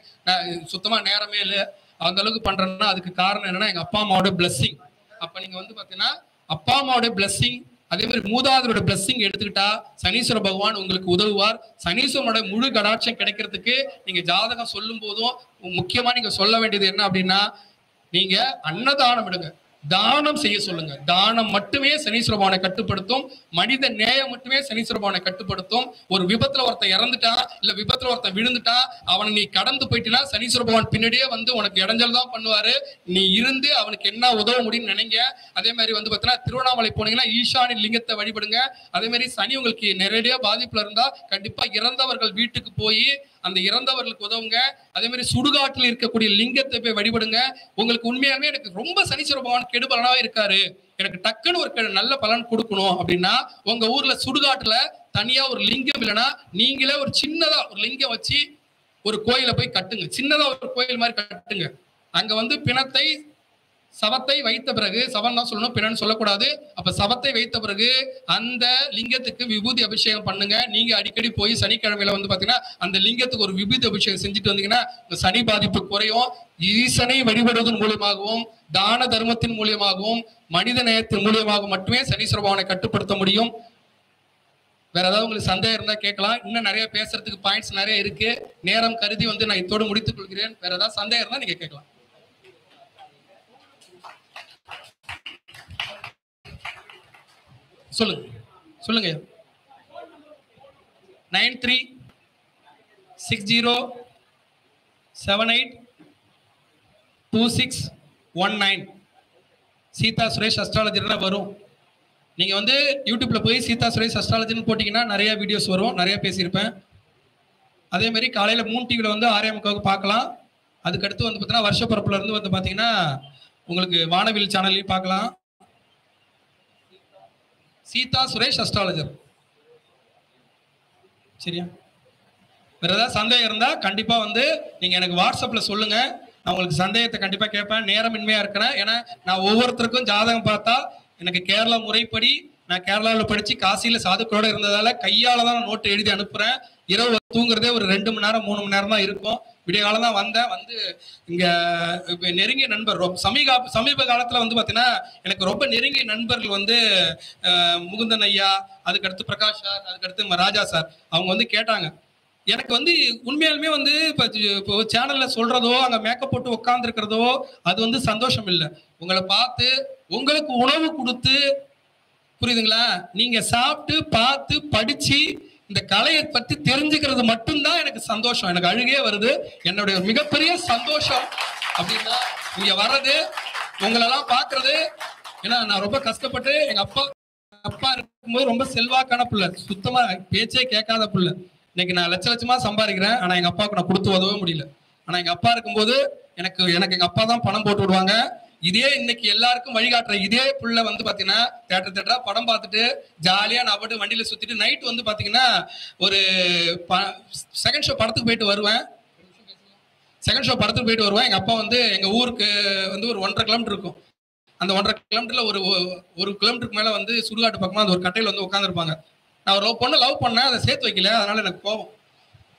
சுத்தமா நேரமே இல்லை. அந்த அளவுக்கு பண்றேன்னா அதுக்கு காரணம் என்னன்னா எங்க அப்பா அம்மாவோட பிளஸ்ஸிங். அப்ப நீங்க வந்து பாத்தீங்கன்னா அப்பா அம்மாவோட பிளஸ்ஸிங், அதே மாதிரி மூதாதரோட பிளஸ்ஸிங் எடுத்துக்கிட்டா சனீஸ்வர பகவான் உங்களுக்கு உதவுவார். சனீஸ்வரனோட முழு கடாட்சம் கிடைக்கிறதுக்கு நீங்க ஜாதகம் சொல்லும் போதும் முக்கியமா நீங்க சொல்ல வேண்டியது என்ன அப்படின்னா, நீங்க அன்னதானம் எடுங்க, தானம் செய்ய சொல்லுங்க. தானம் மட்டுமே சனீஸ்வர பகவானை கட்டுப்படுத்தும். மனித நேயம் மட்டுமே சனீஸ்வர பகவானை கட்டுப்படுத்தும். ஒரு விபத்துல ஒருத்தன் இறந்துட்டா, இல்ல விபத்துல ஒருத்தன் விழுந்துட்டா, அவனை நீ கடந்து போயிட்டா சனீஸ்வர பகவான் பின்னாடியே வந்து உனக்கு இடைஞ்சல் தான் பண்ணுவாரு. நீ இருந்து அவனுக்கு என்ன உதவ முடியும்னு நினைங்க. அதே மாதிரி வந்து பாத்தீங்கன்னா திருவண்ணாமலை போனீங்கன்னா ஈசானி லிங்கத்தை வழிபடுங்க. அதே மாதிரி சனி உங்களுக்கு நேரடியா பாதிப்புல இருந்தா கண்டிப்பா இறந்தவர்கள் வீட்டுக்கு போய் அந்த இறந்தவர்களுக்கு உதவுங்க. அதே மாதிரி சுடுகாட்டில் இருக்கக்கூடிய லிங்கத்தை போய் வழிபடுங்க. உங்களுக்கு உண்மையாலுமே எனக்கு ரொம்ப சனீஸ்வர பகவான் கெடுபலனாவே இருக்காரு, எனக்கு டக்குன்னு ஒரு நல்ல பலன் கொடுக்கணும் அப்படின்னா உங்க ஊர்ல சுடுகாட்டுல தனியா ஒரு லிங்கம் இல்லைன்னா நீங்களே ஒரு சின்னதா ஒரு லிங்கம் வச்சு ஒரு கோயிலை போய் கட்டுங்க. சின்னதா ஒரு கோயில் மாதிரி கட்டுங்க. அங்க வந்து பிணத்தை சவத்தை வைத்த பிறகு, சவம் தான் சொல்லணும், பிணன்னு சொல்லக்கூடாது. அப்ப சவத்தை வைத்த பிறகு அந்த லிங்கத்துக்கு விபூதி அபிஷேகம் பண்ணுங்க. நீங்க அடிக்கடி போய் சனிக்கிழமையில வந்து பாத்தீங்கன்னா அந்த லிங்கத்துக்கு ஒரு விபூதி அபிஷேகம் செஞ்சுட்டு வந்தீங்கன்னா சனி பாதிப்பு குறையும். ஈசனை வழிபடுவதன் மூலியமாகவும் தான தர்மத்தின் மூலியமாகவும் மனித நேயத்தின் மூலியமாகவும் மட்டுமே சனீஸ்வர பகவானை கட்டுப்படுத்த முடியும். வேற ஏதாவது உங்களுக்கு சந்தேகம் இருந்தா கேட்கலாம். இன்னும் நிறைய பேசுறதுக்கு பாயிண்ட்ஸ் நிறைய இருக்கு. நேரம் கருதி வந்து நான் இதோடு முடித்துக் கொள்கிறேன். வேற ஏதாவது சந்தேகம் இருந்தா நீங்க கேட்கலாம். சொல்லுங்க சொல்லுங்க. 9360782619 சீதா சுரேஷ் அஸ்ட்ராலஜர்னா வரும். நீங்க வந்து யூடியூப்ல போய் சீதா சுரேஷ் அஸ்ட்ராலஜர்னு போட்டீங்கன்னா நிறைய வீடியோஸ் வரும், நிறைய பேசியிருப்பேன். அதே மாதிரி காலையில 3 டிவில வந்து 6:45 பார்க்கலாம். அதுக்கடுத்து வந்து பார்த்தீங்கன்னா வருஷப்பரப்புல இருந்து வந்து பார்த்தீங்கன்னா உங்களுக்கு வானவில் சேனல்லையும் பார்க்கலாம். சீதா சுரேஷ் அஸ்ட்ராலஜர். சரியா? வேற ஏதாவது சந்தேகம் இருந்தா கண்டிப்பா வந்து நீங்க எனக்கு வாட்ஸ்அப்ல சொல்லுங்க. நான் உங்களுக்கு சந்தேகத்தை கண்டிப்பா கேட்பேன். நேரமின்மையா இருக்கிறேன். ஏன்னா நான் ஒவ்வொருத்தருக்கும் ஜாதகம் பார்த்தா எனக்கு கேரளா முறைப்படி, நான் கேரளாவில் படிச்சு காசியில சாதுக்களோட இருந்ததால கையால தான் நோட்டு எழுதி அனுப்புறேன். இரவு தூங்குறதே ஒரு 2 மணி நேரம் 3 மணி நேரம் தான் இருக்கும். விடிய காலம் தான் வந்தேன். வந்து இங்க நெருங்கிய நண்பர் சமீப காலத்துல வந்து பாத்தீங்கன்னா எனக்கு ரொம்ப நெருங்கிய நண்பர்கள் வந்து முகுந்தன் ஐயா, அதுக்கடுத்து பிரகாஷ் சார், அதுக்கடுத்து ராஜா சார், அவங்க வந்து கேட்டாங்க. எனக்கு வந்து உண்மையாலுமே வந்து இப்போ சேனல்ல சொல்றதோ அங்க மேக்கப் போட்டு உட்கார்ந்து இருக்கிறதோ அது வந்து சந்தோஷம் இல்லை. உங்களை பார்த்து உங்களுக்கு உணவு கொடுத்து, புரியுதுங்களா, நீங்க சாப்பிட்டு பார்த்து படிச்சு இந்த கலையை பத்தி தெரிஞ்சுக்கிறது மட்டும்தான் எனக்கு சந்தோஷம். எனக்கு அழுகே வருது. என்னுடைய மிகப்பெரிய சந்தோஷம் அப்படின்னா இங்க வர்றது, உங்களெல்லாம் பாக்குறது. ஏன்னா நான் ரொம்ப கஷ்டப்பட்டு எங்க அப்பா இருக்கும்போது ரொம்ப செல்வாக்கான பிள்ளை, சுத்தமா பேச்சே கேட்காத பிள்ளை. இன்னைக்கு நான் லட்சமா சம்பாதிக்கிறேன். ஆனா எங்க அப்பாவுக்கு நான் கொடுத்து உதவ முடியல. ஆனா எங்க அப்பா இருக்கும்போது எனக்கு எங்க அப்பா தான் பணம் போட்டு விடுவாங்க. இதே இன்னைக்கு எல்லாருக்கும் வழிகாட்டுற இதே புள்ள வந்து பாத்தீங்கன்னா தேட்டரா படம் பார்த்துட்டு ஜாலியா நான் பாட்டு வண்டியில சுத்திட்டு நைட் வந்து பாத்தீங்கன்னா ஒரு செகண்ட் ஷோ படத்துக்கு போயிட்டு வருவேன். எங்க அப்பா வந்து எங்க ஊருக்கு வந்து ஒரு 1.5 கிலோமீட்டர் இருக்கும். அந்த 1.5 கிலோமீட்டர்ல ஒரு கிலோமீட்டருக்கு மேல வந்து சுடுகாட்டு பக்கமா அந்த ஒரு கட்டையில வந்து உட்காந்துருப்பாங்க. நான் ஒரு லவ் பண்ணேன், அதை சேர்த்து வைக்கல, அதனால எனக்கு கோபம்.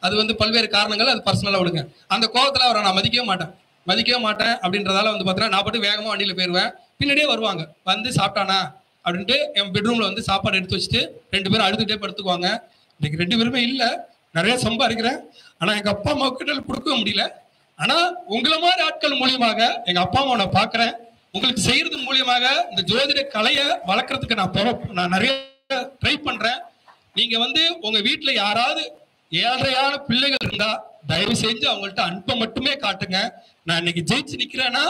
அது வந்து பல்வேறு காரணங்கள், அது பர்சனலா விடுங்க. அந்த கோபத்துல அவரை நான் மதிக்கவே மாட்டேன் அப்படின்றதால வந்து பாத்தீங்கன்னா நான் பாட்டு வேகமா வண்டியில போயிருவேன். பின்னாடியே வருவாங்க, வந்து சாப்பிட்டானா அப்படின்ட்டு என் பெட்ரூம்ல வந்து சாப்பாடு எடுத்து வச்சுட்டு 2 பேரும் அழுதுகிட்டே படுத்துக்குவாங்க. இன்னைக்கு 2 பேருமே இல்லை, நிறைய சம்பாதிக்கிறேன். ஆனா எங்க அப்பா அம்மாவுக்கு கொடுக்க முடியல. ஆனா உங்களை மாதிரி ஆட்கள் மூலியமாக எங்க அப்பா அம்மா நான் பாக்குறேன். உங்களுக்கு செய்யறது மூலியமாக இந்த ஜோதிட கலையை வளர்க்கறதுக்கு நான் நிறைய ட்ரை பண்றேன். நீங்க வந்து உங்க வீட்டுல யாராவது ஏழ்றையான பிள்ளைகள் இருந்தா தயவு செஞ்சு அவங்கள்ட்ட அன்பை மட்டுமே காட்டுங்க. நான் இன்னைக்கு ஜெயிச்சு நிக்கிறேன்னா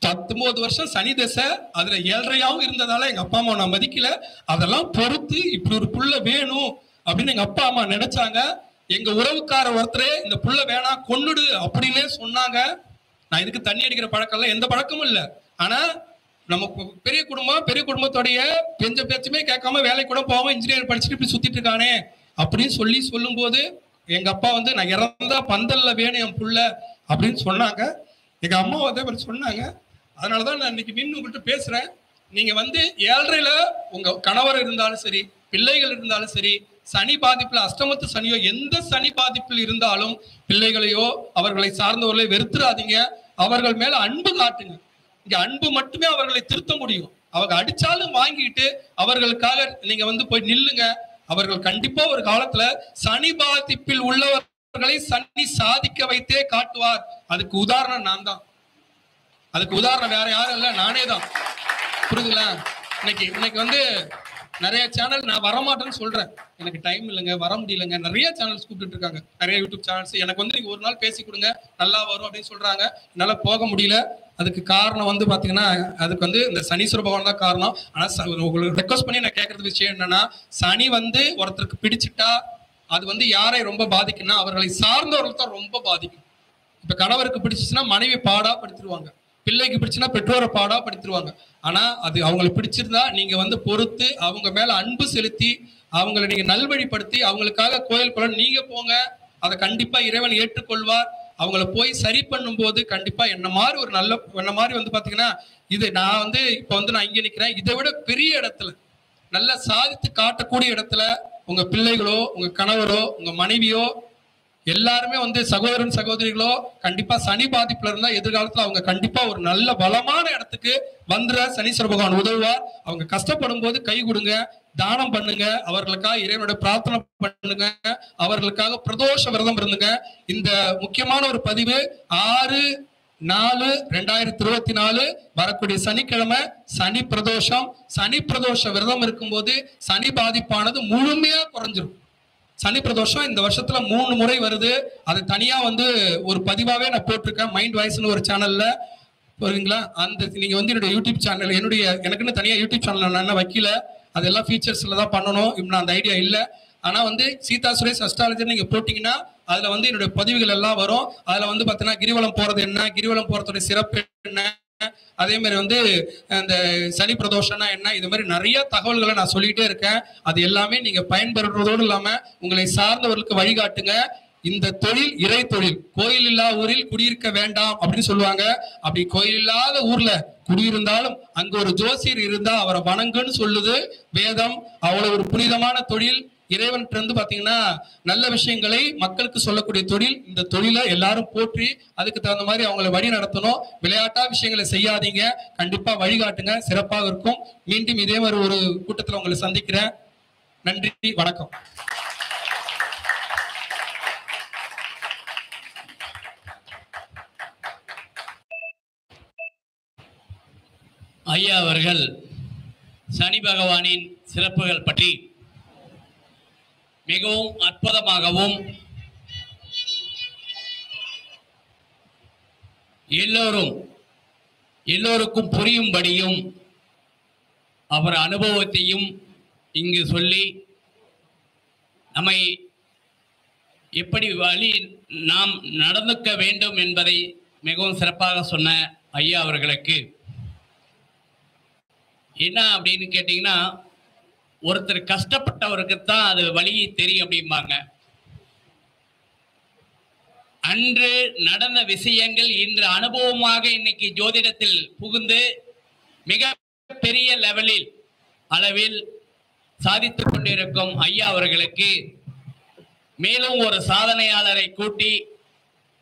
19 வருஷம் சனி தசை, அதுல ஏழ்றையாவும் இருந்ததால எங்க அப்பா அம்மா நான் மதிக்கல. அதெல்லாம் பொறுத்து இப்படி ஒரு புள்ள வேணும் அப்படின்னு எங்க அப்பா அம்மா நினைச்சாங்க. எங்க உறவுக்கார ஒருத்தரே இந்த புள்ள வேணாம் கொன்னுடு அப்படின்னே சொன்னாங்க. நான் இதுக்கு தண்ணி அடிக்கிற பழக்கம் இல்லை, எந்த பழக்கமும் இல்லை. ஆனா நம்ம பெரிய குடும்பத்தோடைய பேச்சுமே கேட்காம வேலை கூட போகாம இன்ஜினியர் படிச்சுட்டு இப்படி சுத்திட்டு இருக்கானே அப்படின்னு சொல்லும் போது எங்க அப்பா வந்து நான் இறந்தா பந்தல்ல வேணும் என் புள்ள அப்படின்னு சொன்னாங்க. எங்க அம்மா வந்து சொன்னாங்க. அதனாலதான் நான் இன்னைக்கு நின்று உங்கள்கிட்ட பேசுறேன். நீங்க வந்து 7:30 உங்க கணவர் இருந்தாலும் சரி, பிள்ளைகள் இருந்தாலும் சரி, சனி பாதிப்புல அஷ்டமத்து சனியோ எந்த சனி பாதிப்பில் இருந்தாலும் பிள்ளைகளையோ அவர்களை சார்ந்தவர்களை வெறுத்துறாதீங்க. அவர்கள் மேல அன்பு காட்டுங்க. இங்க அன்பு மட்டுமே அவர்களை திருத்த முடியும். அவங்க அடிச்சாலும் வாங்கிட்டு அவர்களுக்காக நீங்க வந்து போய் நில்லுங்க. அவர்கள் கண்டிப்பா ஒரு காலத்துல சனி பாதிப்பில் உள்ளவர்களை சனி சாதிக்க வைத்தே காட்டுவார். அதுக்கு உதாரணம் நான் தான். அதுக்கு உதாரணம் வேற யாரும் இல்ல, நானே தான். புரியுதுங்களா? இன்னைக்கு வந்து நிறைய சேனல் நான் வரமாட்டேன்னு சொல்றேன். எனக்கு டைம் இல்லைங்க, வர முடியலங்க. நிறைய சேனல்ஸ் கூப்பிட்டு இருக்காங்க, நிறைய யூடியூப் சேனல்ஸ். எனக்கு வந்து நீங்க ஒரு நாள் பேசி கொடுங்க, நல்லா வரும் அப்படின்னு சொல்றாங்க. என்னால போக முடியல. அதுக்கு காரணம் வந்து பாத்தீங்கன்னா, அதுக்கு வந்து இந்த சனீஸ்வர பகவான் தான் காரணம். ஆனா உங்களுக்கு ரெக்வஸ்ட் பண்ணி நான் கேட்கறது விஷயம் என்னன்னா, சனி வந்து ஒருத்தருக்கு பிடிச்சிட்டா அது வந்து யாரை ரொம்ப பாதிக்கும்னா அவர்களை சார்ந்தவர்கள் தான் ரொம்ப பாதிக்கும். இப்ப கணவருக்கு பிடிச்சிச்சுன்னா மனைவி பாடா படுத்திடுவாங்க, பிள்ளைக்கு பிடிச்சுன்னா பெற்றோரை பாடா படுத்திடுவாங்க. ஆனா அது அவங்களுக்கு பிடிச்சிருந்தா நீங்க வந்து பொறுத்து அவங்க மேல அன்பு செலுத்தி அவங்களை நீங்க நல்வழிப்படுத்தி அவங்களுக்காக கோயில் குளம் நீங்க போங்க. அதை கண்டிப்பா இறைவன் ஏற்றுக்கொள்வார். அவங்கள போய் சரி பண்ணும் போது கண்டிப்பா என்ன மாதிரி வந்து பாத்தீங்கன்னா, இது நான் வந்து இப்ப வந்து நான் இங்க நிக்கிறேன், இதை விட பெரிய இடத்துல நல்லா சாதித்து காட்டக்கூடிய இடத்துல உங்க பிள்ளைகளோ உங்க கணவரோ உங்க மனைவியோ எல்லாருமே வந்து சகோதரன் சகோதரிகளோ கண்டிப்பா சனி பாதிப்புல இருந்தா எதிர்காலத்துல அவங்க கண்டிப்பா ஒரு நல்ல பலமான இடத்துக்கு வந்துட சனீஸ்வர பகவான் உதவுவார். அவங்க கஷ்டப்படும் போது கை கொடுங்க, தானம் பண்ணுங்க, அவர்களுக்காக இறைவனோட பிரார்த்தனை பண்ணுங்க, அவர்களுக்காக பிரதோஷ விரதம் இருந்துங்க. இந்த முக்கியமான ஒரு பதிவு 6/4/2024 வரக்கூடிய சனிக்கிழமை சனி பிரதோஷம். சனி பிரதோஷ விரதம் இருக்கும்போது சனி பாதிப்பானது முழுமையா குறைஞ்சிரும். சனி பிரதோஷம் இந்த வருஷத்துல 3 முறை வருது. அது தனியா வந்து ஒரு பதிவாவே நான் போட்டிருக்கேன், மைண்ட் வாய்ஸ்னு ஒரு சேனல்ல. புரியுங்களா? அந்த நீங்க வந்து என்னுடைய யூடியூப் சேனல், எனக்குன்னு தனியா யூடியூப் சேனல் நான் என்ன வைக்கல. அதெல்லாம் ஃபீச்சர்ஸ்ல தான் பண்ணணும். இப்போ நான் அந்த ஐடியா இல்லை. ஆனா வந்து சீதா சுரேஷ் அஸ்ட்ராலஜர் நீங்க போட்டீங்கன்னா அதுல வந்து என்னுடைய பதிவுகள் எல்லாம் வரும். அதுல வந்து பாத்தீங்கன்னா கிரிவலம் போறது என்ன, கிரிவலம் போறதுடைய சிறப்பு என்ன, அதே மாதிரி வந்து இந்த சனி பிரதோஷம்னா என்ன, இது மாதிரி நிறைய தகவல்களை நான் சொல்லிட்டே இருக்கேன். அது எல்லாமே நீங்க பயன்பெறுறதோடு இல்லாம உங்களை சார்ந்தவர்களுக்கு வழிகாட்டுங்க. இந்த தொழில் இறை தொழில். கோயில் இல்லா ஊரில் குடியிருக்க வேண்டாம் அப்படின்னு சொல்லுவாங்க. அப்படி கோயில் இல்லாத ஊர்ல குடியிருந்தாலும் அங்க ஒரு ஜோசியர் இருந்தா அவரை வணங்குன்னு சொல்லுது வேதம். அவ்வளவு ஒரு புனிதமான தொழில். இறைவன் இருந்து பாத்தீங்கன்னா நல்ல விஷயங்களை மக்களுக்கு சொல்லக்கூடிய தொழில். இந்த தொழிலை எல்லாரும் போற்றி அதுக்கு தகுந்த மாதிரி அவங்களை வழி நடத்தணும். விளையாட்டா விஷயங்களை செய்யாதீங்க, கண்டிப்பா வழிகாட்டுங்க, சிறப்பாக இருக்கும். மீண்டும் இதே மாதிரி ஒரு கூட்டத்தில் உங்களை சந்திக்கிறேன். நன்றி, வணக்கம். ஐயா அவர்கள் சனி பகவானின் சிறப்புகள் பற்றி மிகவும் அற்புதமாகவும் எல்லோருக்கும் புரியும்படியும் அவர் அனுபவத்தையும் இங்கு சொல்லி நம்மை எப்படி வழி நாம் நடந்துக்க வேண்டும் என்பதை மிகவும் சிறப்பாக சொன்ன ஐயா அவர்களுக்கு என்ன அப்படின்னு கேட்டீங்கன்னா, ஒருத்தர் கஷ்டப்பட்டவருக்கு தான் அது வழியை தெரியும் அப்படிம்பாங்க. அன்று நடந்த விஷயங்கள் இன்று அனுபவமாக இன்னைக்கு ஜோதிடத்தில் புகுந்து மிக பெரிய அளவில் சாதித்துக் கொண்டிருக்கும் ஐயா அவர்களுக்கு மேலும் ஒரு சாதனையாளரை கூட்டி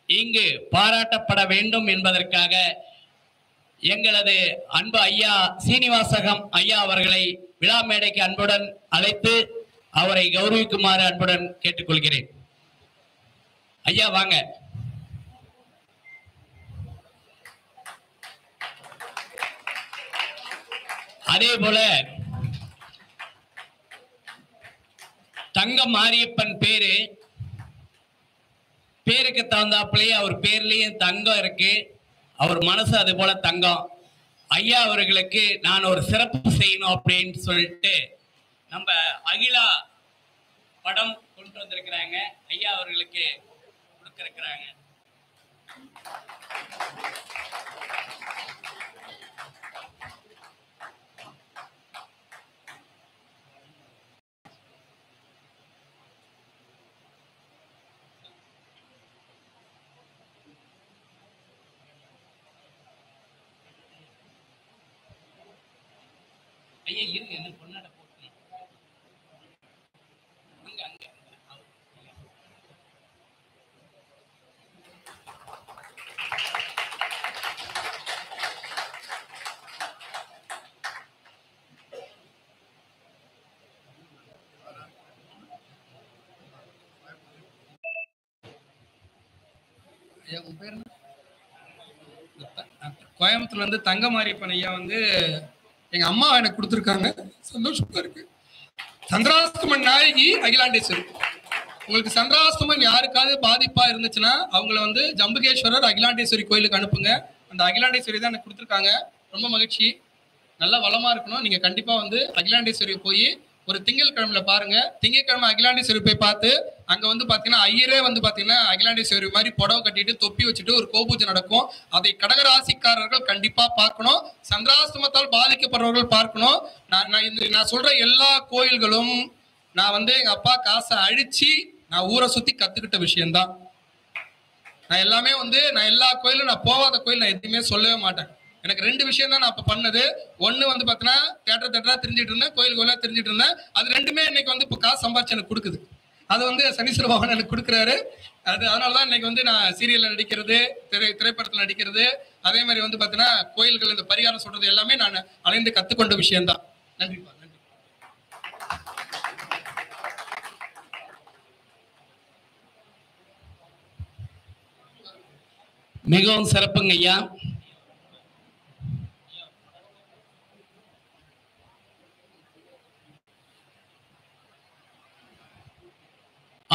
இங்கு பாராட்டப்பட வேண்டும் என்பதற்காக எங்களது அன்பு ஐயா சீனிவாசகம் ஐயா அவர்களை விழா மேடைக்கு அன்புடன் அழைத்து அவரை கௌரவிக்குமாறு அன்புடன் கேட்டுக்கொள்கிறேன். ஐயா வாங்க. அதே போல தங்க மாரியப்பன் பேருக்கு தகுந்தாப்புலயே அவர் பேர்லயும் தங்கம் இருக்கு. அவர் மனசு அது போல தங்கம். ஐயா அவர்களுக்கு நான் ஒரு சிறப்பு செய்யணும் அப்படின்னு சொல்லிட்டு நம்ம அகிலா படம் கொண்டு வந்திருக்கிறாங்க. ஐயா அவர்களுக்கு கொடுத்திருக்கிறாங்க. ஐயா இருங்க, என்ன பொன்னாட போட்டு அங்க அங்க ஐயா உங்க பேர் என்ன? கோயம்புத்தூர்ல இருந்து தங்கமாரியப்பன் ஐயா வந்து எங்க அம்மா எனக்கு கொடுத்துருக்காங்க. சந்தோஷமா இருக்கு. சந்திராஷ்டமன் நாயகி அகிலாண்டேஸ்வரி. உங்களுக்கு சந்திராஷ்டமம் யாருக்காவது பாதிப்பா இருந்துச்சுன்னா அவங்கள வந்து ஜம்புகேஸ்வரர் அகிலாண்டேஸ்வரி கோயிலுக்கு அனுப்புங்க. அந்த அகிலாண்டேஸ்வரி தான் எனக்கு கொடுத்துருக்காங்க. ரொம்ப மகிழ்ச்சி. நல்லா வளமா இருக்கணும். நீங்க கண்டிப்பா வந்து அகிலாண்டேஸ்வரி போய் ஒரு திங்கட்கிழமையில பாருங்க. திங்கட்கிழமை அகிலாண்டேஸ்வரி போய் பார்த்து அங்க வந்து பாத்தீங்கன்னா ஐயரே வந்து பாத்தீங்கன்னா அகிலாண்டேஸ்வரி மாதிரி புடவை கட்டிட்டு தொப்பி வச்சுட்டு ஒரு கோபூஜை நடக்கும். அதை கடகராசிக்காரர்கள் கண்டிப்பா பார்க்கணும். சந்திராஷ்டமத்தால் பாதிக்கப்படுறவர்கள் பார்க்கணும். நான் சொல்ற எல்லா கோயில்களும் நான் வந்து எங்க அப்பா காசை அழிச்சு நான் ஊரை சுத்தி கத்துக்கிட்ட விஷயம்தான். நான் எல்லாமே வந்து நான் எல்லா கோயிலும் நான் போகாத கோயில் நான் எதுவுமே சொல்லவே மாட்டேன். எனக்கு 2 விஷயம் தான் நான் அப்ப பண்ணது. ஒண்ணு வந்து பாத்தீங்கன்னா தேட்டரா தெரிஞ்சிட்டு இருந்தேன், கோயில் கோயிலா தெரிஞ்சிட்டு இருந்தேன். அது 2மே இன்னைக்கு வந்து இப்போ காசு சம்பாதிச்சு எனக்கு கொடுக்குது. அது வந்து சனீஸ்வர பகவான் எனக்கு கொடுக்குறாரு. அதனாலதான் இன்னைக்கு வந்து நான் சீரியல்ல நடிக்கிறது, திரைப்படத்துல நடிக்கிறது, அதே மாதிரி வந்து பாத்தீங்கன்னா கோயில்கள் இந்த பரிகாரம் சொல்றது எல்லாமே நான் அலைந்து கத்துக்கொண்ட விஷயம்தான். நன்றிப்பா. நன்றி. மிகவும் சிறப்புங்க ஐயா.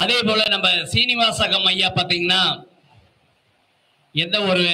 அதே போல நம்ம சீனிவாசகம் ஐயா பாத்தீங்கன்னா எந்த ஒரு